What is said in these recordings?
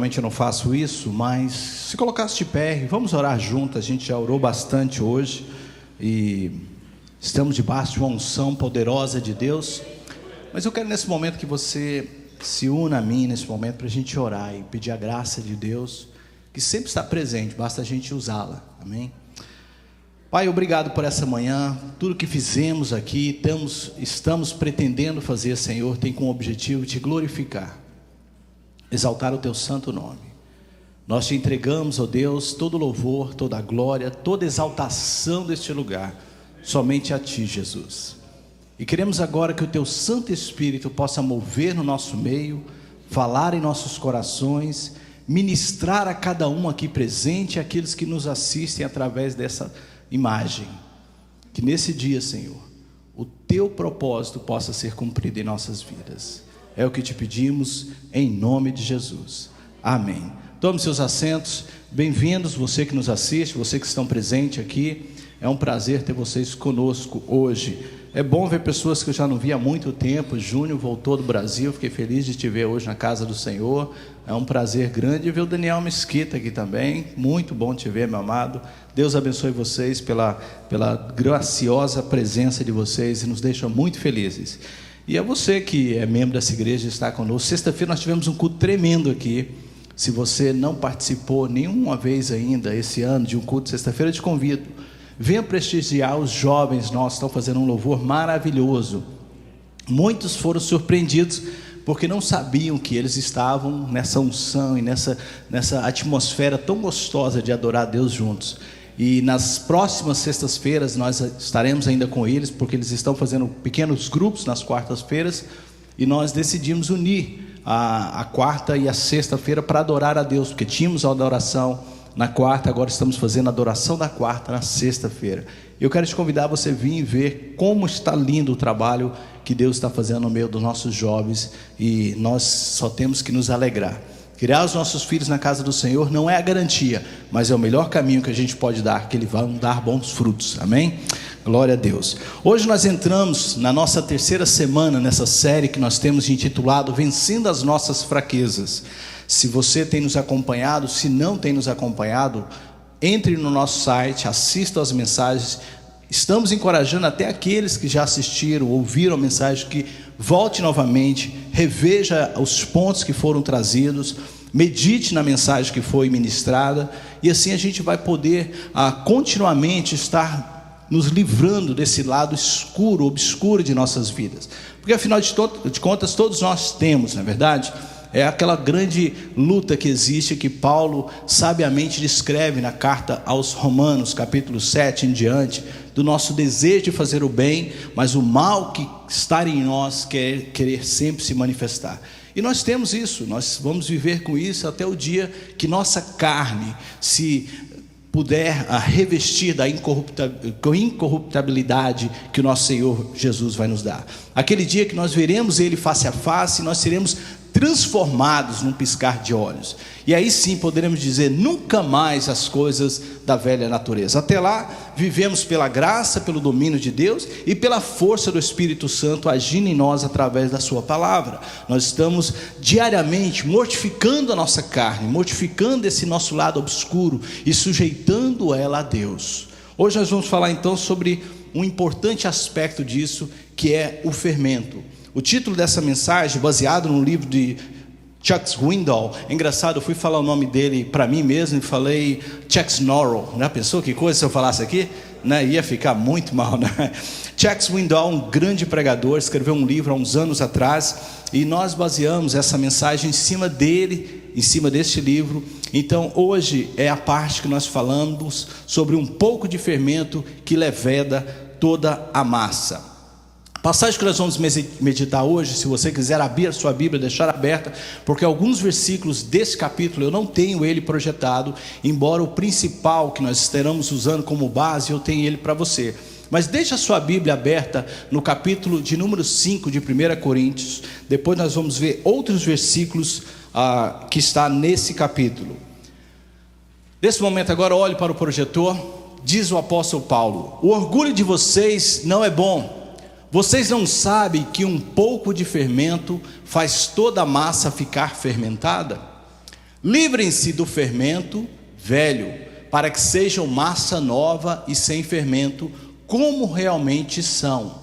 Geralmente eu não faço isso, mas se colocasse de pé, vamos orar juntos. A gente já orou bastante hoje e estamos debaixo de uma unção poderosa de Deus. Mas eu quero nesse momento que você se una a mim nesse momento para a gente orar e pedir a graça de Deus, que sempre está presente, basta a gente usá-la. Amém? Pai, obrigado por essa manhã. Tudo que fizemos aqui, estamos pretendendo fazer, Senhor, tem como objetivo te glorificar, exaltar o teu santo nome. Nós te entregamos, ó Deus, todo louvor, toda glória, toda exaltação deste lugar, somente a ti, Jesus. E queremos agora que o teu Santo Espírito possa mover no nosso meio, falar em nossos corações, ministrar a cada um aqui presente, aqueles que nos assistem através dessa imagem. Que nesse dia, Senhor, o teu propósito possa ser cumprido em nossas vidas. É o que te pedimos em nome de Jesus. Amém. Tome seus assentos. Bem-vindos, você que nos assiste, você que estão presentes aqui. É um prazer ter vocês conosco hoje. É bom ver pessoas que eu já não vi há muito tempo. Júnior voltou do Brasil, fiquei feliz de te ver hoje na casa do Senhor. É um prazer grande ver o Daniel Mesquita aqui também. Muito bom te ver, meu amado. Deus abençoe vocês pela graciosa presença de vocês e nos deixa muito felizes. E é você que é membro dessa igreja e está conosco. Sexta-feira nós tivemos um culto tremendo aqui. Se você não participou nenhuma vez ainda esse ano de um culto de sexta-feira, eu te convido. Venha prestigiar os jovens nossos, estão fazendo um louvor maravilhoso. Muitos foram surpreendidos porque não sabiam que eles estavam nessa unção e nessa atmosfera tão gostosa de adorar a Deus juntos. E nas próximas sextas-feiras nós estaremos ainda com eles, porque eles estão fazendo pequenos grupos nas quartas-feiras, e nós decidimos unir a quarta e a sexta-feira para adorar a Deus, porque tínhamos a adoração na quarta, agora estamos fazendo a adoração da quarta na sexta-feira. Eu quero te convidar a você vir e ver como está lindo o trabalho que Deus está fazendo no meio dos nossos jovens, e nós só temos que nos alegrar. Criar os nossos filhos na casa do Senhor não é a garantia, mas é o melhor caminho que a gente pode dar, que eles vão dar bons frutos, amém? Glória a Deus. Hoje nós entramos na nossa terceira semana, nessa série que nós temos intitulado Vencendo as Nossas Fraquezas. Se você tem nos acompanhado, se não tem nos acompanhado, entre no nosso site, assista as mensagens. Estamos encorajando até aqueles que já assistiram, ouviram a mensagem, que volte novamente, reveja os pontos que foram trazidos, medite na mensagem que foi ministrada, e assim a gente vai poder continuamente estar nos livrando desse lado obscuro de nossas vidas, porque afinal de contas todos nós temos, não é verdade? É aquela grande luta que existe, que Paulo sabiamente descreve na carta aos Romanos, capítulo 7 em diante, do nosso desejo de fazer o bem, mas o mal que está em nós querer sempre se manifestar. E nós temos isso, nós vamos viver com isso até o dia que nossa carne se puder revestir da incorruptibilidade que o nosso Senhor Jesus vai nos dar. Aquele dia que nós veremos Ele face a face, nós seremos transformados num piscar de olhos, e aí sim poderemos dizer nunca mais as coisas da velha natureza. Até lá vivemos pela graça, pelo domínio de Deus e pela força do Espírito Santo agindo em nós através da sua palavra. Nós estamos diariamente mortificando a nossa carne, mortificando esse nosso lado obscuro e sujeitando ela a Deus. Hoje nós vamos falar então sobre um importante aspecto disso, que é o fermento. O título dessa mensagem, baseado no livro de Chuck Swindoll, é engraçado, eu fui falar o nome dele para mim mesmo e falei Chuck Snorrell. Já pensou que coisa se eu falasse aqui? Né? Ia ficar muito mal, né? Chuck Swindoll, um grande pregador, escreveu um livro há uns anos atrás, e nós baseamos essa mensagem em cima dele, em cima deste livro. Então hoje é a parte que nós falamos sobre um pouco de fermento que leveda toda a massa. A passagem que nós vamos meditar hoje, se você quiser abrir a sua Bíblia, deixar aberta, porque alguns versículos desse capítulo eu não tenho ele projetado, embora o principal que nós estaremos usando como base, eu tenho ele para você. Mas deixa a sua Bíblia aberta no capítulo de número 5 de 1 Coríntios, depois nós vamos ver outros versículos que está nesse capítulo. Nesse momento agora, olhe para o projetor. Diz o apóstolo Paulo: o orgulho de vocês não é bom. Vocês não sabem que um pouco de fermento faz toda a massa ficar fermentada? Livrem-se do fermento velho, para que sejam massa nova e sem fermento, como realmente são.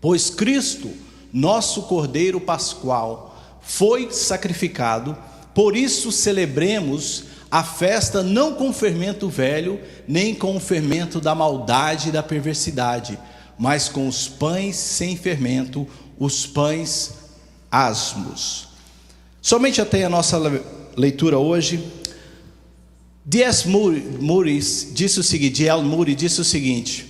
Pois Cristo, nosso Cordeiro Pascual, foi sacrificado, por isso celebremos a festa não com fermento velho, nem com o fermento da maldade e da perversidade, mas com os pães sem fermento, os pães asmos. Somente até a nossa leitura hoje. D.L. Moody disse o seguinte: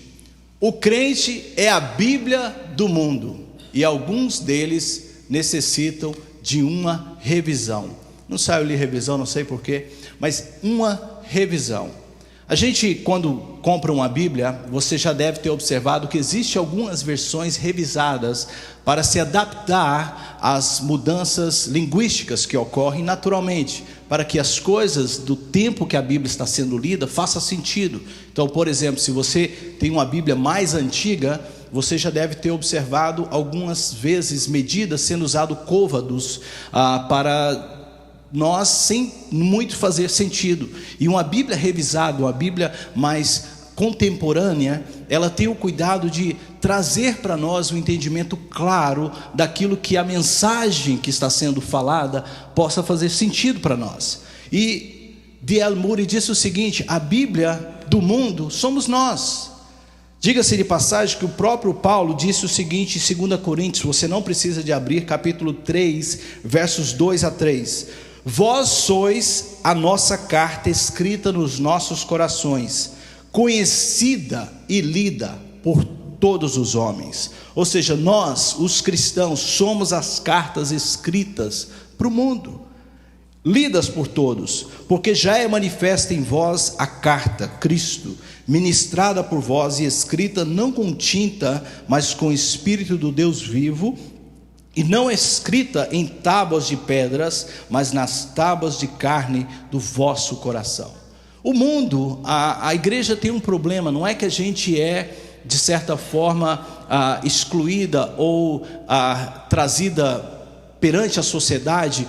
o crente é a Bíblia do mundo, e alguns deles necessitam de uma revisão. Não saiu ali revisão, não sei porquê, mas uma revisão. A gente, quando compra uma Bíblia, você já deve ter observado que existem algumas versões revisadas para se adaptar às mudanças linguísticas que ocorrem naturalmente, para que as coisas do tempo que a Bíblia está sendo lida façam sentido. Então, por exemplo, se você tem uma Bíblia mais antiga, você já deve ter observado algumas vezes medidas sendo usado côvados para nós, sem muito fazer sentido. E uma Bíblia revisada, uma Bíblia mais contemporânea, ela tem o cuidado de trazer para nós um entendimento claro daquilo que a mensagem que está sendo falada possa fazer sentido para nós. E D.L. Moody disse o seguinte: a Bíblia do mundo somos nós. Diga-se de passagem que o próprio Paulo disse o seguinte em 2 Coríntios, você não precisa de abrir, capítulo 3, versos 2 a 3. Vós sois a nossa carta escrita nos nossos corações, conhecida e lida por todos os homens. Ou seja, nós, os cristãos, somos as cartas escritas para o mundo, lidas por todos, porque já é manifesta em vós a carta, Cristo, ministrada por vós e escrita não com tinta, mas com o Espírito do Deus vivo, e não escrita em tábuas de pedras, mas nas tábuas de carne do vosso coração. O mundo, a igreja tem um problema, não é que a gente é, de certa forma, excluída ou trazida perante a sociedade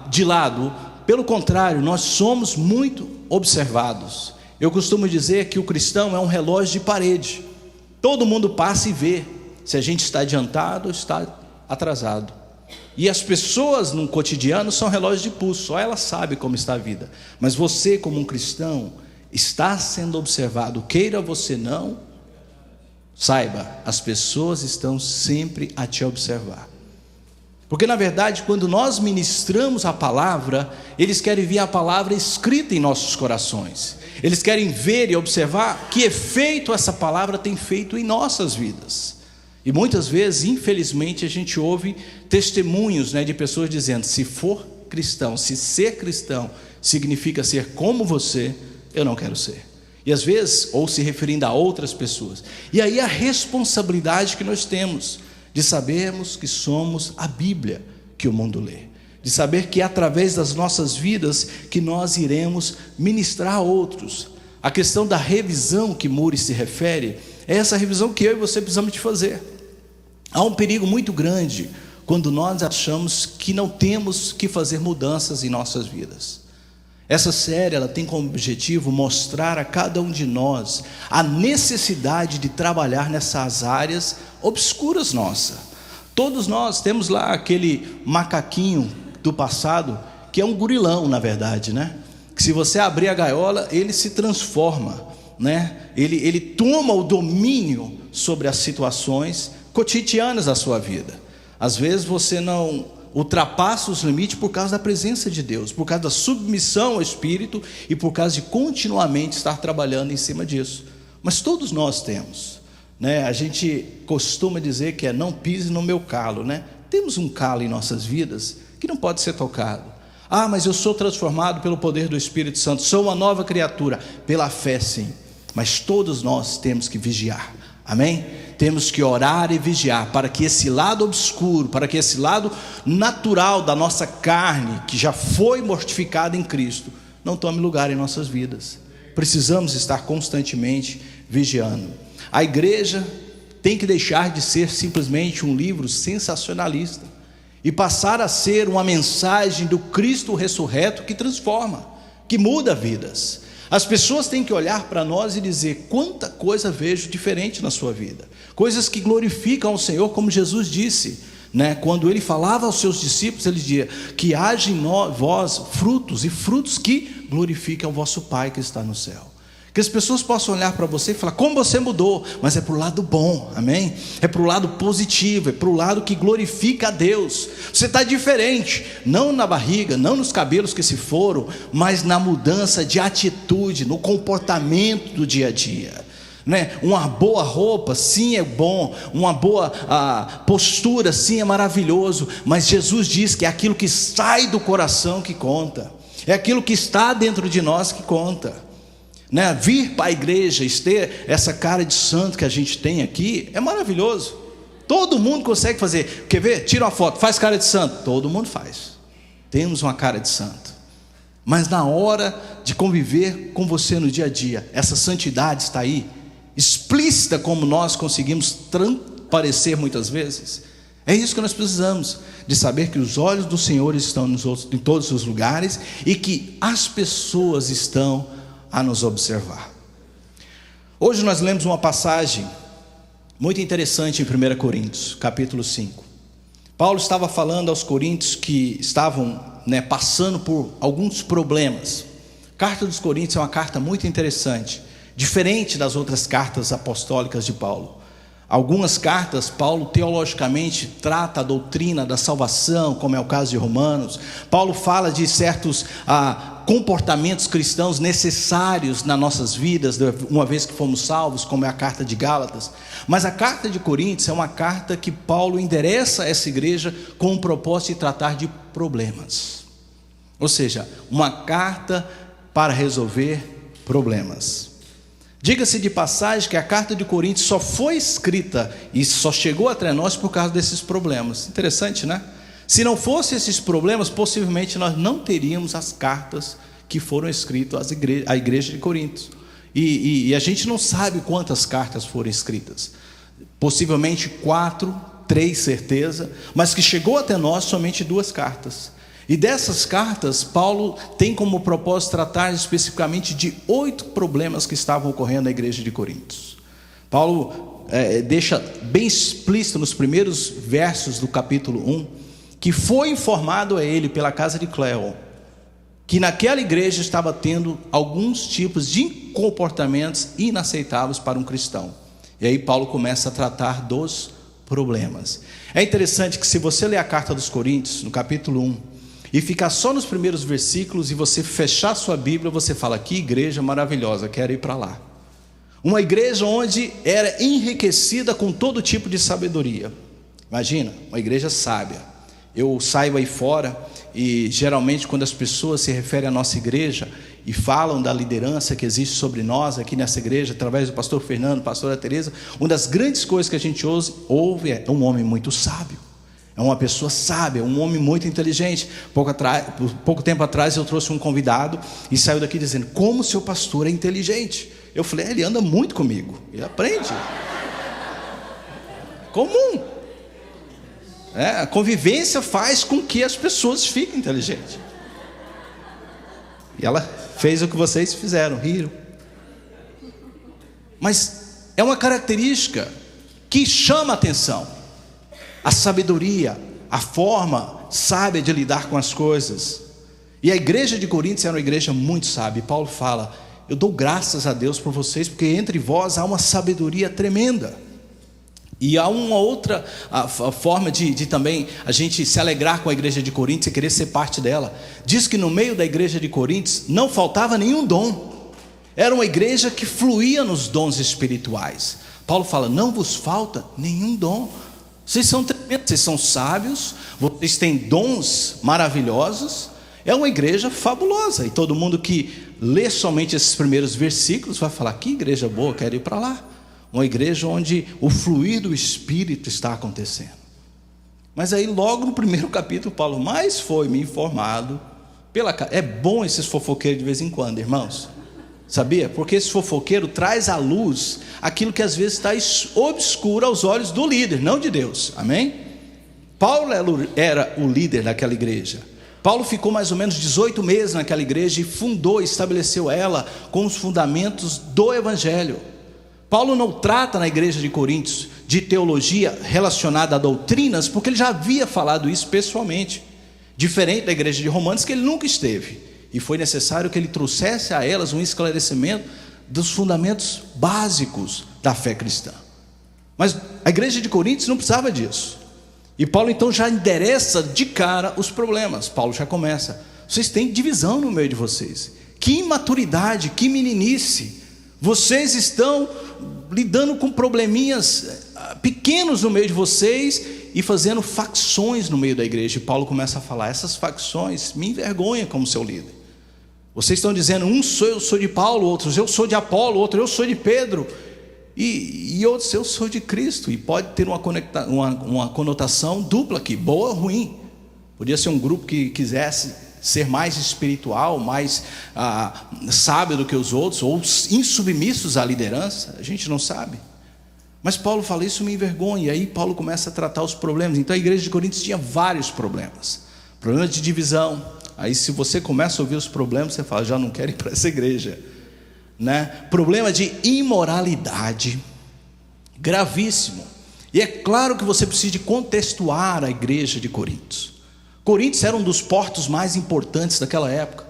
de lado. Pelo contrário, nós somos muito observados. Eu costumo dizer que o cristão é um relógio de parede. Todo mundo passa e vê se a gente está adiantado ou está atrasado. E as pessoas no cotidiano são relógios de pulso, só ela sabe como está a vida. Mas você, como um cristão, está sendo observado, queira você não, saiba, as pessoas estão sempre a te observar. Porque na verdade, quando nós ministramos a palavra, eles querem ver a palavra escrita em nossos corações. Eles querem ver e observar que efeito essa palavra tem feito em nossas vidas. E muitas vezes, infelizmente, a gente ouve testemunhos, de pessoas dizendo: se for cristão, se ser cristão significa ser como você, eu não quero ser. E às vezes, ou se referindo a outras pessoas. E aí a responsabilidade que nós temos de sabermos que somos a Bíblia que o mundo lê, de saber que é através das nossas vidas que nós iremos ministrar a outros. A questão da revisão que Moody se refere é essa revisão que eu e você precisamos de fazer. Há um perigo muito grande quando nós achamos que não temos que fazer mudanças em nossas vidas. Essa série, ela tem como objetivo mostrar a cada um de nós a necessidade de trabalhar nessas áreas obscuras nossas. Todos nós temos lá aquele macaquinho do passado, que é um gurilão na verdade, que se você abrir a gaiola, ele se transforma, ele toma o domínio sobre as situações cotidianas da sua vida. Às vezes você não ultrapassa os limites por causa da presença de Deus, por causa da submissão ao Espírito e por causa de continuamente estar trabalhando em cima disso. Mas todos nós temos, a gente costuma dizer que não pise no meu calo, Temos um calo em nossas vidas que não pode ser tocado. Mas eu sou transformado pelo poder do Espírito Santo, sou uma nova criatura, pela fé sim, mas todos nós temos que vigiar, amém? Temos que orar e vigiar, para que esse lado obscuro, para que esse lado natural da nossa carne, que já foi mortificada em Cristo, não tome lugar em nossas vidas. Precisamos estar constantemente vigiando. A igreja tem que deixar de ser simplesmente um livro sensacionalista. e passar a ser uma mensagem do Cristo ressurreto que transforma, que muda vidas. As pessoas têm que olhar para nós e dizer: quanta coisa vejo diferente na sua vida, coisas que glorificam ao Senhor, como Jesus disse, né? Quando ele falava aos seus discípulos, ele dizia: que haja em vós frutos, e frutos que glorificam o vosso Pai que está no céu. Que as pessoas possam olhar para você e falar: como você mudou, mas é para o lado bom, amém? É para o lado positivo, é para o lado que glorifica a Deus. Você está diferente, não na barriga, não nos cabelos que se foram, mas na mudança de atitude, no comportamento do dia a dia, né? Uma boa roupa, sim, é bom. Uma boa postura, sim, é maravilhoso. Mas Jesus diz que é aquilo que sai do coração que conta, é aquilo que está dentro de nós que conta, né? Vir para a igreja e ter essa cara de santo que a gente tem aqui é maravilhoso. Todo mundo consegue fazer. Quer ver? Tira uma foto, faz cara de santo. Todo mundo faz. Temos uma cara de santo. Mas na hora de conviver com você no dia a dia, essa santidade está aí, explícita, como nós conseguimos transparecer muitas vezes. É isso que nós precisamos, de saber que os olhos do Senhor estão em todos os lugares, e que as pessoas estão a nos observar. Hoje nós lemos uma passagem muito interessante em 1 Coríntios, capítulo 5. Paulo estava falando aos coríntios que estavam, passando por alguns problemas. A carta dos Coríntios é uma carta muito interessante, diferente das outras cartas apostólicas de Paulo. Algumas cartas, Paulo teologicamente trata a doutrina da salvação, como é o caso de Romanos. Paulo fala de certos comportamentos cristãos necessários nas nossas vidas, uma vez que fomos salvos, como é a carta de Gálatas. Mas a carta de Coríntios é uma carta que Paulo endereça a essa igreja com o propósito de tratar de problemas. Ou seja, uma carta para resolver problemas. Diga-se de passagem que a carta de Coríntios só foi escrita e só chegou até nós por causa desses problemas. Interessante, né? Se não fossem esses problemas, possivelmente nós não teríamos as cartas que foram escritas à igreja de Coríntios. E a gente não sabe quantas cartas foram escritas. Possivelmente 4, 3, certeza, mas que chegou até nós somente 2 cartas. E dessas cartas, Paulo tem como propósito tratar especificamente de 8 problemas que estavam ocorrendo na igreja de Coríntios. Paulo deixa bem explícito nos primeiros versos do capítulo 1, que foi informado a ele pela casa de Cléo, que naquela igreja estava tendo alguns tipos de comportamentos inaceitáveis para um cristão. E aí Paulo começa a tratar dos problemas. É interessante que, se você ler a carta dos Coríntios, no capítulo 1, e ficar só nos primeiros versículos, e você fechar sua Bíblia, você fala: que igreja maravilhosa, quero ir para lá. Uma igreja onde era enriquecida com todo tipo de sabedoria. Imagina, uma igreja sábia. Eu saio aí fora, e geralmente quando as pessoas se referem à nossa igreja e falam da liderança que existe sobre nós aqui nessa igreja, através do pastor Fernando, pastora Teresa, uma das grandes coisas que a gente ouve é: um homem muito sábio. É uma pessoa sábia, um homem muito inteligente. Pouco tempo atrás eu trouxe um convidado e saiu daqui dizendo: como seu pastor é inteligente. Eu falei: ele anda muito comigo, ele aprende. Comum. A convivência faz com que as pessoas fiquem inteligentes. E ela fez o que vocês fizeram, riram. Mas é uma característica que chama a atenção. A sabedoria, a forma sábia de lidar com as coisas. E a igreja de Coríntios era uma igreja muito sábia. E Paulo fala: eu dou graças a Deus por vocês, porque entre vós há uma sabedoria tremenda. E há uma outra forma de também a gente se alegrar com a igreja de Coríntios e querer ser parte dela. Diz que no meio da igreja de Coríntios não faltava nenhum dom. Era uma igreja que fluía nos dons espirituais. Paulo fala: não vos falta nenhum dom. Vocês são tremendos, vocês são sábios, vocês têm dons maravilhosos. É uma igreja fabulosa. E todo mundo que lê somente esses primeiros versículos vai falar: que igreja boa, quero ir para lá. Uma igreja onde o fluir do Espírito está acontecendo. Mas aí logo no primeiro capítulo, Paulo: mas foi me informado é bom esses fofoqueiros de vez em quando, irmãos. Sabia? Porque esse fofoqueiro traz à luz aquilo que às vezes está obscuro aos olhos do líder, não de Deus. Amém? Paulo era o líder daquela igreja. Paulo ficou mais ou menos 18 meses naquela igreja e fundou, estabeleceu ela com os fundamentos do Evangelho. Paulo não trata na igreja de Coríntios de teologia relacionada a doutrinas, porque ele já havia falado isso pessoalmente, diferente da igreja de Romanos, que ele nunca esteve, e foi necessário que ele trouxesse a elas um esclarecimento dos fundamentos básicos da fé cristã. Mas a igreja de Coríntios não precisava disso, e Paulo então já endereça de cara os problemas. Paulo já começa: vocês têm divisão no meio de vocês, que imaturidade, que meninice, vocês estão lidando com probleminhas pequenos no meio de vocês e fazendo facções no meio da igreja. E Paulo começa a falar: essas facções me envergonham como seu líder. Vocês estão dizendo, eu sou de Paulo, outros eu sou de Apolo, outro eu sou de Pedro, e outros eu sou de Cristo. E pode ter uma conotação dupla aqui, boa ou ruim. Podia ser um grupo que quisesse ser mais espiritual, mais sábio do que os outros, ou insubmissos à liderança, a gente não sabe. Mas Paulo fala: isso me envergonha. E aí Paulo começa a tratar os problemas. Então a igreja de Coríntios tinha vários problemas, problemas de divisão. Aí se você começa a ouvir os problemas, você fala: já não quero ir para essa igreja, né? Problema de imoralidade, gravíssimo. E é claro que você precisa de contextuar a igreja de Coríntios. Coríntios era um dos portos mais importantes daquela época.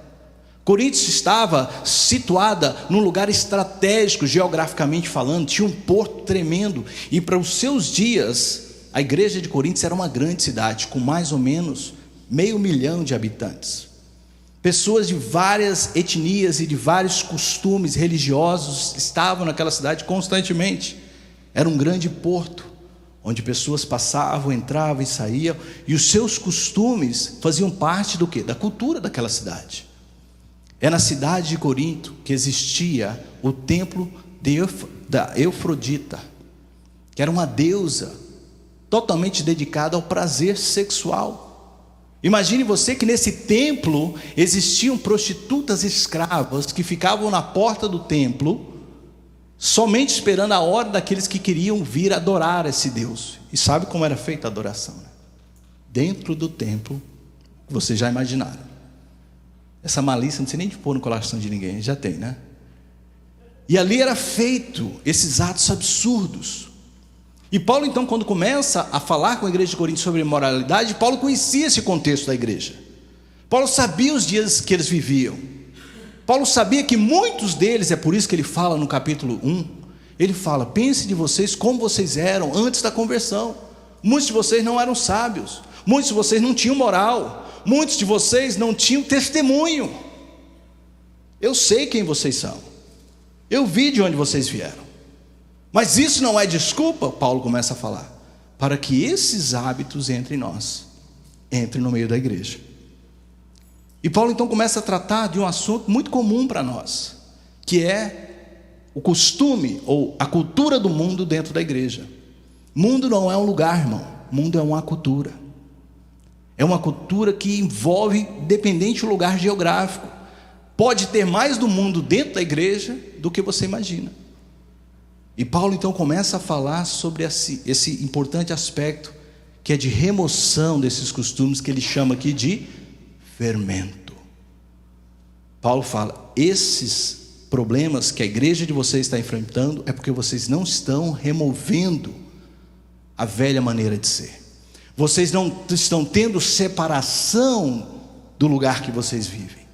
Coríntios estava situada num lugar estratégico, geograficamente falando, tinha um porto tremendo, e para os seus dias, a igreja de Coríntios era uma grande cidade, com mais ou menos 500 mil de habitantes. Pessoas de várias etnias e de vários costumes religiosos estavam naquela cidade constantemente. Era um grande porto, onde pessoas passavam, entravam e saíam, e os seus costumes faziam parte do quê? Da cultura daquela cidade. É na cidade de Corinto que existia o templo da Eufrodita, que era uma deusa totalmente dedicada ao prazer sexual. Imagine você que nesse templo existiam prostitutas escravas que ficavam na porta do templo, somente esperando a hora daqueles que queriam vir adorar esse Deus. E sabe como era feita a adoração, né? Dentro do templo, vocês já imaginaram. Essa malícia não sei nem de pôr no coração de ninguém, já tem, né? E ali era feito esses atos absurdos. E Paulo então, quando começa a falar com a igreja de Corinto sobre imoralidade, Paulo conhecia esse contexto da igreja. Paulo sabia os dias que eles viviam. Paulo sabia que muitos deles, é por isso que ele fala no capítulo 1, ele fala: pense de vocês como vocês eram antes da conversão. Muitos de vocês não eram sábios, muitos de vocês não tinham moral, muitos de vocês não tinham testemunho. Eu sei quem vocês são, eu vi de onde vocês vieram, mas isso não é desculpa, Paulo começa a falar, para que esses hábitos entrem em nós, entrem no meio da igreja. E Paulo então começa a tratar de um assunto muito comum para nós, que é o costume ou a cultura do mundo dentro da igreja. Mundo não é um lugar, irmão, mundo é uma cultura. É uma cultura que envolve, dependente do lugar geográfico. Pode ter mais do mundo dentro da igreja do que você imagina. E Paulo então começa a falar sobre esse importante aspecto, que é de remoção desses costumes, que ele chama aqui de fermento. Paulo fala: esses problemas que a igreja de vocês está enfrentando é porque vocês não estão removendo a velha maneira de ser. Vocês não estão tendo separação do lugar que vocês vivem.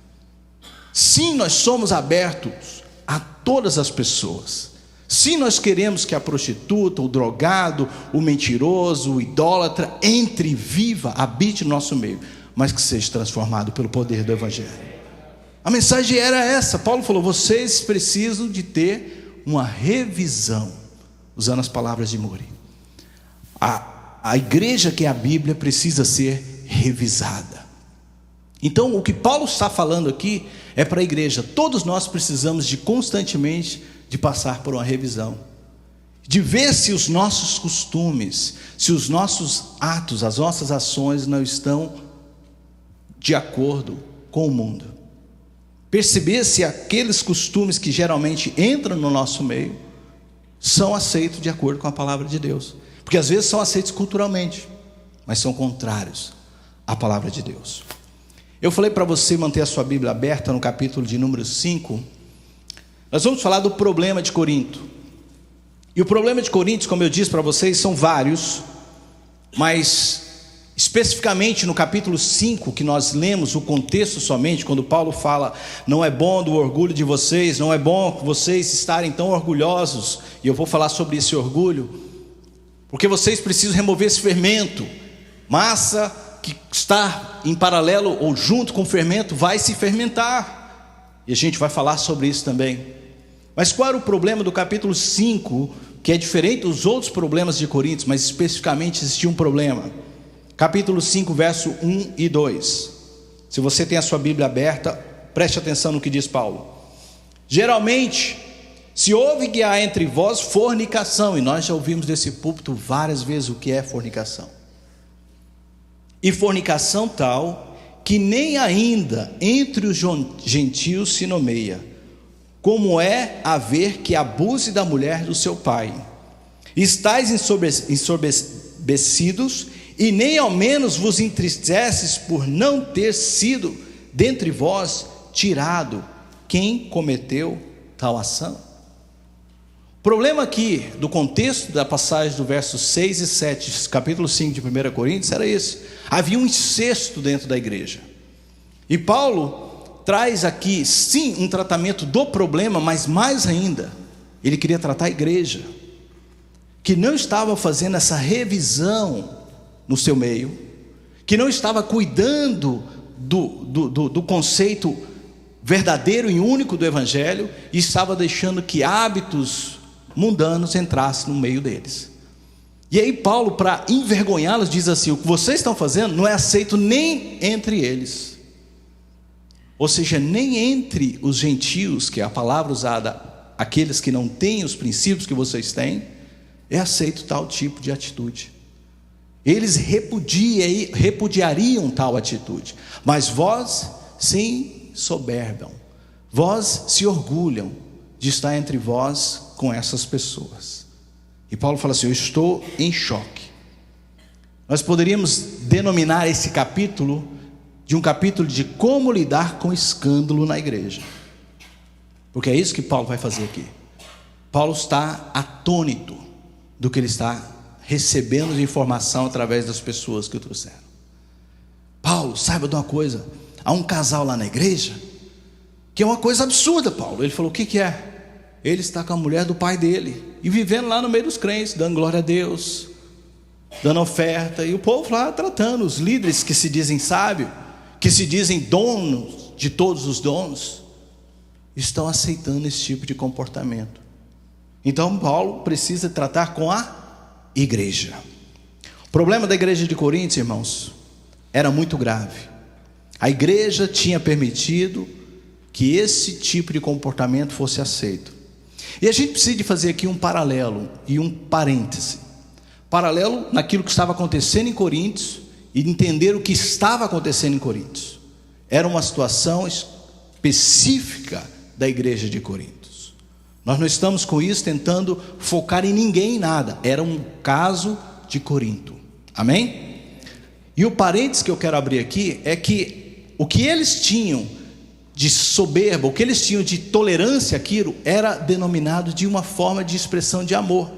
Sim, nós somos abertos a todas as pessoas. Sim, nós queremos que a prostituta, o drogado, o mentiroso, o idólatra entre e viva, habite no nosso meio, mas que seja transformado pelo poder do Evangelho. A mensagem era essa. Paulo falou: vocês precisam de ter uma revisão, usando as palavras de Moody. A igreja que é a Bíblia precisa ser revisada. Então o que Paulo está falando aqui é para a igreja. Todos nós precisamos de constantemente de passar por uma revisão, de ver se os nossos costumes, se os nossos atos, as nossas ações não estão de acordo com o mundo. Perceber se aqueles costumes que geralmente entram no nosso meio são aceitos de acordo com a palavra de Deus, porque às vezes são aceitos culturalmente, mas são contrários à palavra de Deus. Eu falei para você manter a sua Bíblia aberta no capítulo de número 5. Nós vamos falar do problema de Corinto. E o problema de Corinto, como eu disse para vocês, são vários, mas especificamente no capítulo 5, que nós lemos o contexto somente, quando Paulo fala: não é bom do orgulho de vocês, não é bom vocês estarem tão orgulhosos, e eu vou falar sobre esse orgulho, porque vocês precisam remover esse fermento. Massa que está em paralelo ou junto com o fermento vai se fermentar, e a gente vai falar sobre isso também. Mas qual era o problema do capítulo 5, que é diferente dos outros problemas de Coríntios, mas especificamente existia um problema? Capítulo 5, verso 1 e 2. Se você tem a sua Bíblia aberta, preste atenção no que diz Paulo. Geralmente, se ouve que há entre vós fornicação, e nós já ouvimos desse púlpito várias vezes o que é fornicação. E fornicação tal, que nem ainda entre os gentios se nomeia, como é haver que abuse da mulher do seu pai. Estais ensoberbecidos, e nem ao menos vos entristeces por não ter sido dentre vós tirado quem cometeu tal ação. O problema aqui do contexto da passagem do verso 6 e 7, capítulo 5 de 1 Coríntios, era esse: havia um incesto dentro da igreja. E Paulo traz aqui sim um tratamento do problema, mas mais ainda, ele queria tratar a igreja, que não estava fazendo essa revisão no seu meio, que não estava cuidando do conceito verdadeiro e único do Evangelho, e estava deixando que hábitos mundanos entrassem no meio deles. E aí Paulo, para envergonhá-los, diz assim: o que vocês estão fazendo não é aceito nem entre eles, ou seja, nem entre os gentios, que é a palavra usada, aqueles que não têm os princípios que vocês têm, é aceito tal tipo de atitude. Eles repudiariam tal atitude, mas vós se soberbam, vós se orgulham de estar entre vós com essas pessoas. E Paulo fala assim: eu estou em choque. Nós poderíamos denominar esse capítulo de um capítulo de como lidar com escândalo na igreja, porque é isso que Paulo vai fazer aqui. Paulo está atônito do que ele está recebendo de informação através das pessoas que o trouxeram. Paulo, saiba de uma coisa: há um casal lá na igreja que é uma coisa absurda, Paulo. Ele falou: o que é? Ele está com a mulher do pai dele e vivendo lá no meio dos crentes, dando glória a Deus, dando oferta, e o povo lá tratando. Os líderes que se dizem sábios, que se dizem donos de todos os dons, estão aceitando esse tipo de comportamento. Então Paulo precisa tratar com a igreja. O problema da igreja de Corinto, irmãos, era muito grave. A igreja tinha permitido que esse tipo de comportamento fosse aceito. E a gente precisa de fazer aqui um paralelo e um parêntese. Paralelo naquilo que estava acontecendo em Coríntios e entender o que estava acontecendo em Coríntios. Era uma situação específica da igreja de Corinto. Nós não estamos com isso tentando focar em ninguém, em nada. Era um caso de Corinto. Amém? E o parênteses que eu quero abrir aqui é que o que eles tinham de soberba, o que eles tinham de tolerância àquilo, era denominado de uma forma de expressão de amor.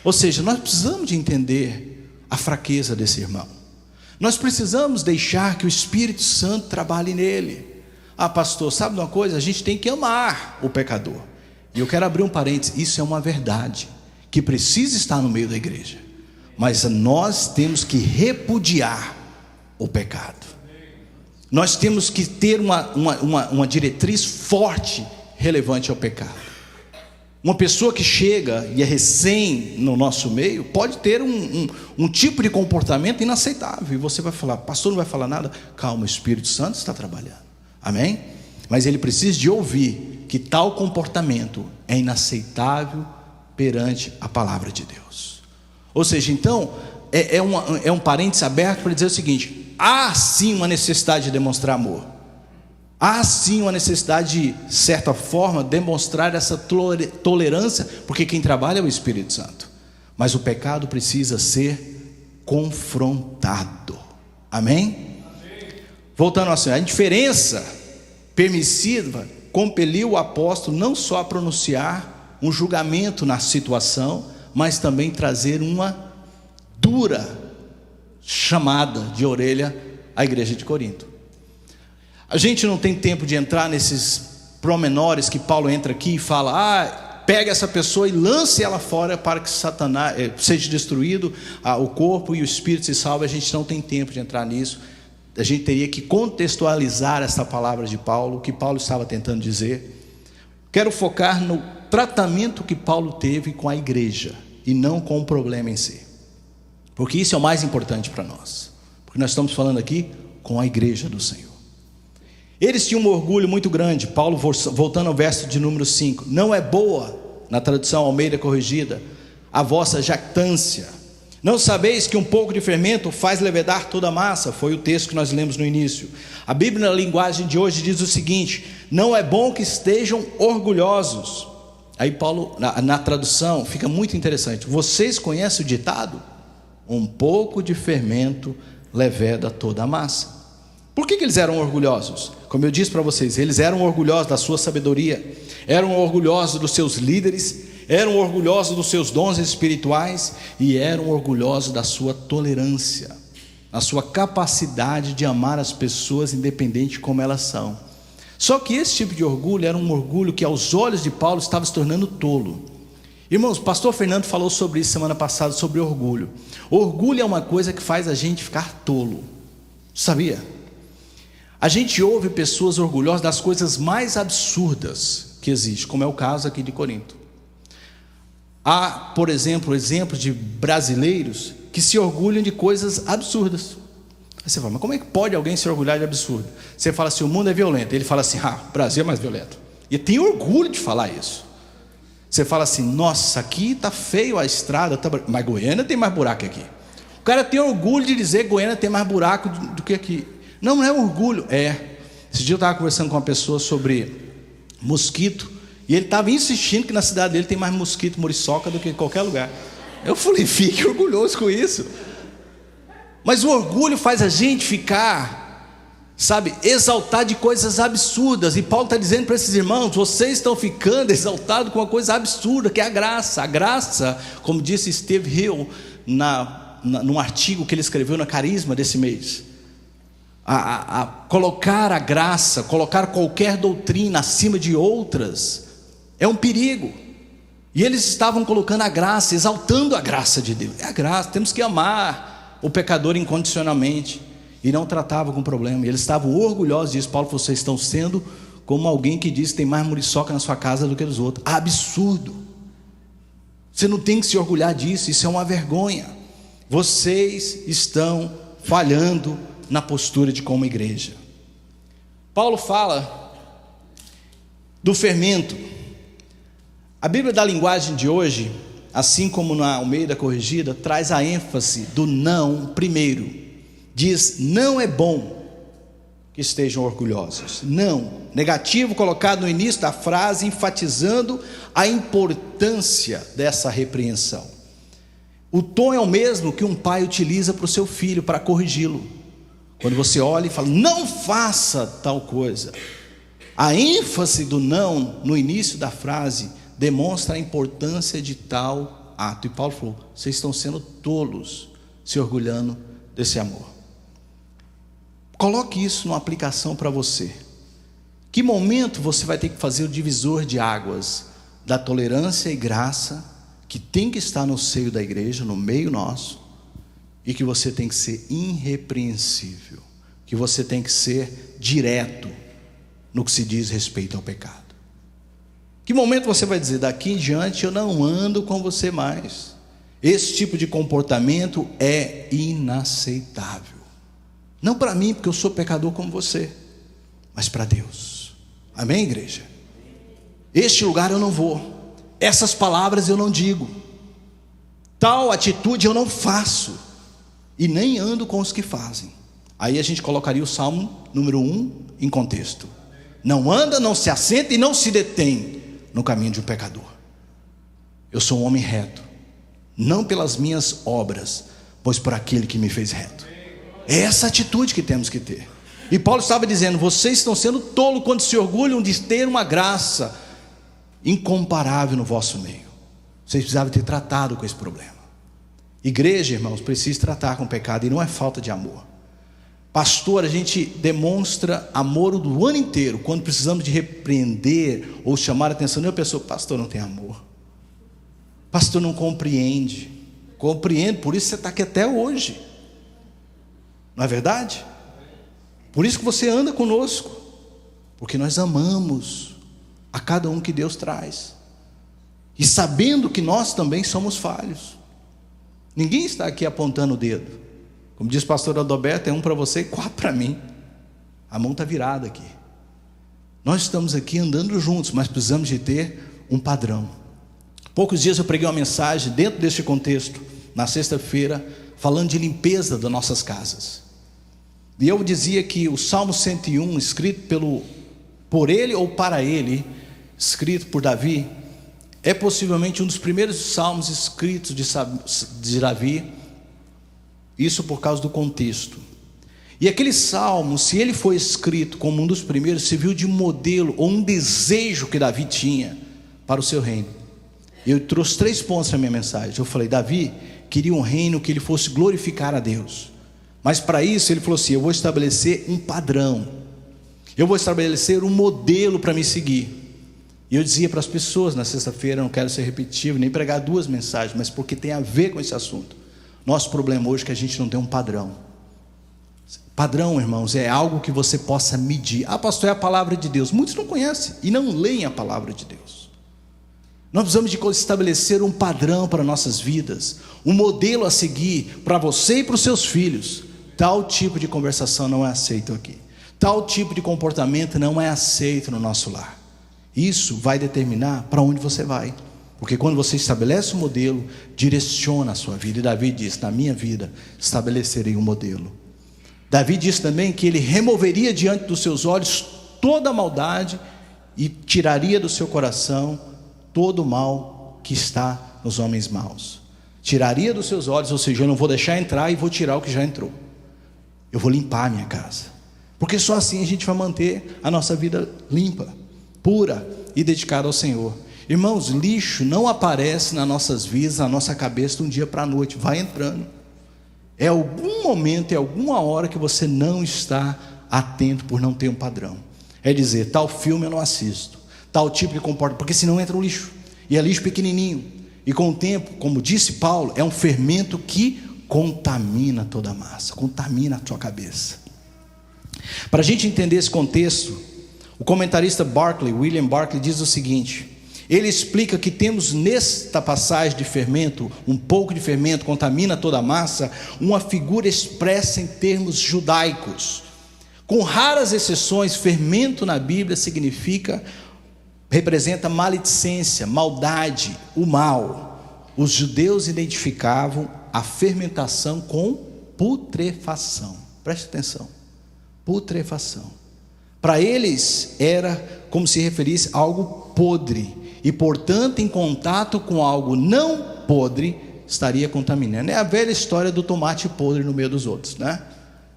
Ou seja, nós precisamos de entender a fraqueza desse irmão. Nós precisamos deixar que o Espírito Santo trabalhe nele. Ah, pastor, sabe de uma coisa? A gente tem que amar o pecador. E eu quero abrir um parênteses: isso é uma verdade que precisa estar no meio da igreja, mas nós temos que repudiar o pecado. Nós temos que ter uma diretriz forte, relevante ao pecado. Uma pessoa que chega e é recém no nosso meio, pode ter um tipo de comportamento inaceitável, e você vai falar: pastor, não vai falar nada? Calma, o Espírito Santo está trabalhando. Amém? Mas ele precisa de ouvir que tal comportamento é inaceitável perante a palavra de Deus. Ou seja, então, é um parênteses aberto para dizer o seguinte: há sim uma necessidade de demonstrar amor, há sim uma necessidade de certa forma demonstrar essa tolerância, porque quem trabalha é o Espírito Santo, mas o pecado precisa ser confrontado. Amém? Voltando assim, a indiferença permissiva compeliu o apóstolo não só a pronunciar um julgamento na situação, mas também trazer uma dura chamada de orelha à igreja de Corinto. A gente não tem tempo de entrar nesses pormenores que Paulo entra aqui e fala: pega essa pessoa e lance ela fora para que Satanás seja destruído, o corpo e o espírito se salvem. A gente não tem tempo de entrar nisso. A gente teria que contextualizar essa palavra de Paulo, o que Paulo estava tentando dizer. Quero focar no tratamento que Paulo teve com a igreja e não com o problema em si, porque isso é o mais importante para nós, porque nós estamos falando aqui com a igreja do Senhor. Eles tinham um orgulho muito grande. Paulo, voltando ao verso de número 5, não é boa, na tradução Almeida corrigida, a vossa jactância. Não sabeis que um pouco de fermento faz levedar toda a massa? Foi o texto que nós lemos no início. A Bíblia, na linguagem de hoje, diz o seguinte: não é bom que estejam orgulhosos. Aí Paulo, na tradução, fica muito interessante. Vocês conhecem o ditado? Um pouco de fermento leveda toda a massa. Por que eles eram orgulhosos? Como eu disse para vocês, eles eram orgulhosos da sua sabedoria, eram orgulhosos dos seus líderes, eram orgulhosos dos seus dons espirituais e eram orgulhosos da sua tolerância, da sua capacidade de amar as pessoas independente de como elas são. Só que esse tipo de orgulho era um orgulho que aos olhos de Paulo estava se tornando tolo. Irmãos, o pastor Fernando falou sobre isso semana passada, sobre orgulho. Orgulho é uma coisa que faz a gente ficar tolo, sabia? A gente ouve pessoas orgulhosas das coisas mais absurdas que existem, como é o caso aqui de Corinto. Há, por exemplo, exemplos de brasileiros que se orgulham de coisas absurdas. Aí você fala: mas como é que pode alguém se orgulhar de absurdo? Você fala assim: o mundo é violento. Ele fala assim: o Brasil é mais violento. E tem orgulho de falar isso. Você fala assim: nossa, aqui está feio a estrada, mas Goiânia tem mais buraco que aqui. O cara tem orgulho de dizer que Goiânia tem mais buraco do que aqui. Não é orgulho, Esse dia eu estava conversando com uma pessoa sobre mosquito, e ele estava insistindo que na cidade dele tem mais mosquito, muriçoca do que em qualquer lugar. Eu falei: fique orgulhoso com isso. Mas o orgulho faz a gente ficar, exaltar de coisas absurdas. E Paulo está dizendo para esses irmãos: vocês estão ficando exaltados com uma coisa absurda, que é a graça. A graça, como disse Steve Hill num artigo que ele escreveu na Carisma desse mês, colocar a graça, colocar qualquer doutrina acima de outras é um perigo. E eles estavam colocando a graça, exaltando a graça de Deus. É a graça, temos que amar o pecador incondicionalmente, e não tratavam com problema. E eles estavam orgulhosos disso. Paulo: vocês estão sendo como alguém que diz que tem mais muriçoca na sua casa do que dos outros. Absurdo. Você não tem que se orgulhar disso, isso é uma vergonha. Vocês estão falhando na postura de como igreja. Paulo fala do fermento. A Bíblia da linguagem de hoje, assim como na Almeida corrigida, traz a ênfase do não primeiro. Diz: não é bom que estejam orgulhosos. Não, negativo colocado no início da frase, enfatizando a importância dessa repreensão. O tom é o mesmo que um pai utiliza para o seu filho, para corrigi-lo. Quando você olha e fala: não faça tal coisa, a ênfase do não no início da frase demonstra a importância de tal ato. E Paulo falou: vocês estão sendo tolos, se orgulhando desse amor. Coloque isso numa aplicação para você. Que momento você vai ter que fazer o divisor de águas da tolerância e graça que tem que estar no seio da igreja, no meio nosso, e que você tem que ser irrepreensível, que você tem que ser direto no que se diz respeito ao pecado. Que momento você vai dizer: daqui em diante eu não ando com você mais, esse tipo de comportamento é inaceitável, não para mim, porque eu sou pecador como você, mas para Deus. Amém, igreja? Este lugar eu não vou, essas palavras eu não digo, tal atitude eu não faço, e nem ando com os que fazem. Aí a gente colocaria o Salmo número 1 em contexto: não anda, não se assenta e não se detém no caminho de um pecador. Eu sou um homem reto, não pelas minhas obras, pois por aquele que me fez reto. É essa atitude que temos que ter. E Paulo estava dizendo: vocês estão sendo tolos quando se orgulham de ter uma graça incomparável no vosso meio. Vocês precisavam ter tratado com esse problema. Igreja, irmãos, precisa tratar com o pecado, e não é falta de amor. Pastor, a gente demonstra amor do ano inteiro. Quando precisamos de repreender ou chamar a atenção, a pessoa: pastor, não tem amor, pastor, não compreende. Compreendo, por isso você está aqui até hoje, não é verdade? Por isso que você anda conosco, porque nós amamos a cada um que Deus traz, e sabendo que nós também somos falhos. Ninguém está aqui apontando o dedo. Como diz o pastor Adalberto, é 1 para você e 4 para mim. A mão está virada aqui. Nós estamos aqui andando juntos, mas precisamos de ter um padrão. Poucos dias eu preguei uma mensagem dentro deste contexto, na sexta-feira, falando de limpeza das nossas casas. E eu dizia que o Salmo 101, escrito por ele ou para ele, escrito por Davi, é possivelmente um dos primeiros salmos escritos de Davi. Isso por causa do contexto. E aquele salmo, se ele foi escrito como um dos primeiros, serviu de modelo ou um desejo que Davi tinha para o seu reino. Eu trouxe 3 pontos na minha mensagem. Eu falei: Davi queria um reino que ele fosse glorificar a Deus, mas para isso ele falou assim: eu vou estabelecer um padrão, eu vou estabelecer um modelo para me seguir. E eu dizia para as pessoas na sexta-feira, não quero ser repetitivo, nem pregar 2 mensagens, mas porque tem a ver com esse assunto. Nosso problema hoje é que a gente não tem um padrão. Padrão, irmãos, é algo que você possa medir. Ah, pastor, é a palavra de Deus. Muitos não conhecem e não leem a palavra de Deus. Nós precisamos de estabelecer um padrão para nossas vidas, um modelo a seguir para você e para os seus filhos. Tal tipo de conversação não é aceito aqui, tal tipo de comportamento não é aceito no nosso lar. Isso vai determinar para onde você vai, porque quando você estabelece um modelo, direciona a sua vida. E Davi diz: na minha vida estabelecerei um modelo. Davi diz também que ele removeria diante dos seus olhos toda a maldade e tiraria do seu coração todo o mal que está nos homens maus. Tiraria dos seus olhos, ou seja, eu não vou deixar entrar e vou tirar o que já entrou. Eu vou limpar a minha casa, porque só assim a gente vai manter a nossa vida limpa, pura e dedicada ao Senhor. Irmãos, lixo não aparece nas nossas vidas, na nossa cabeça, de um dia para a noite. Vai entrando. É algum momento, é alguma hora que você não está atento por não ter um padrão. É dizer: tal filme eu não assisto, tal tipo de comportamento, porque senão entra o lixo. E é lixo pequenininho. E com o tempo, como disse Paulo, é um fermento que contamina toda a massa, contamina a sua cabeça. Para a gente entender esse contexto, o comentarista William Barclay, diz o seguinte: ele explica que temos nesta passagem de fermento, um pouco de fermento contamina toda a massa, uma figura expressa em termos judaicos. Com raras exceções, fermento na Bíblia representa maledicência, maldade, o mal. Os judeus identificavam a fermentação com putrefação. Preste atenção, putrefação. Para eles era como se referisse a algo podre, e portanto em contato com algo não podre estaria contaminando. É a velha história do tomate podre no meio dos outros, né?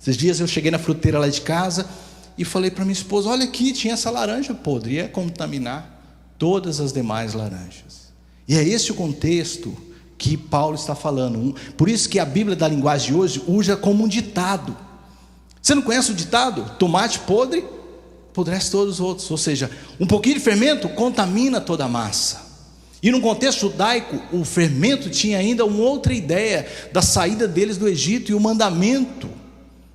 Esses dias eu cheguei na fruteira lá de casa e falei para minha esposa: olha aqui, tinha essa laranja podre, ia contaminar todas as demais laranjas. E é esse o contexto que Paulo está falando. Por isso que a Bíblia da linguagem de hoje usa como um ditado. Você não conhece o ditado? Tomate podre apodrece todos os outros. Ou seja, um pouquinho de fermento contamina toda a massa. E no contexto judaico, o fermento tinha ainda uma outra ideia da saída deles do Egito, e o mandamento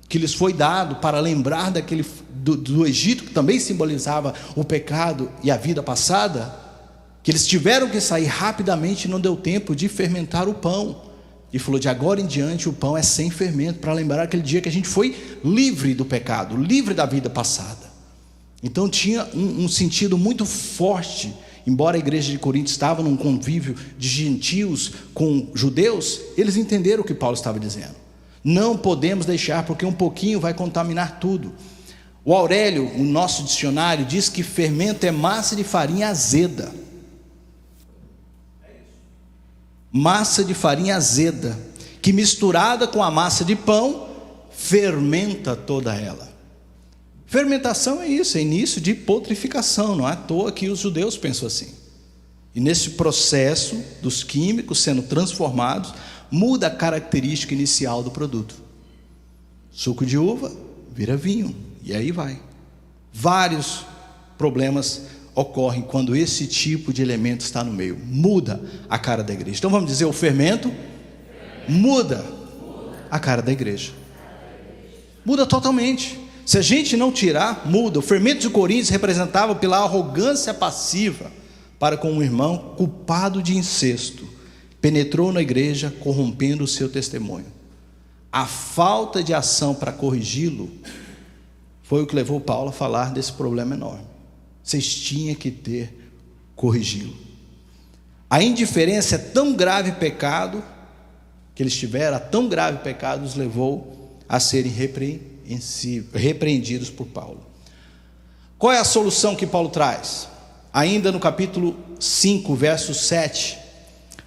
que lhes foi dado para lembrar do Egito, que também simbolizava o pecado e a vida passada, que eles tiveram que sair rapidamente, e não deu tempo de fermentar o pão. E falou: de agora em diante o pão é sem fermento, para lembrar aquele dia que a gente foi livre do pecado, livre da vida passada. Então tinha um sentido muito forte. Embora a igreja de Corinto estava num convívio de gentios com judeus, eles entenderam o que Paulo estava dizendo. Não podemos deixar, porque um pouquinho vai contaminar tudo. O Aurélio, o nosso dicionário, diz que fermento é massa de farinha azeda. Massa de farinha azeda, que misturada com a massa de pão, fermenta toda ela. Fermentação é isso, é início de putrificação, não é à toa que os judeus pensam assim. E nesse processo dos químicos sendo transformados, muda a característica inicial do produto. Suco de uva vira vinho, e aí vai. Vários problemas ocorrem quando esse tipo de elemento está no meio, muda a cara da igreja. Então vamos dizer, o fermento muda a cara da igreja, muda totalmente. Se a gente não tirar, muda. O fermento de Coríntios representava pela arrogância passiva para com um irmão culpado de incesto, penetrou na igreja, corrompendo o seu testemunho. A falta de ação para corrigi-lo foi o que levou Paulo a falar desse problema enorme. Vocês tinham que corrigi-lo. A indiferença é tão grave pecado que eles tiveram, a tão grave pecado os levou a serem repreendidos por Paulo. Qual é a solução que Paulo traz? Ainda no capítulo 5, verso 7,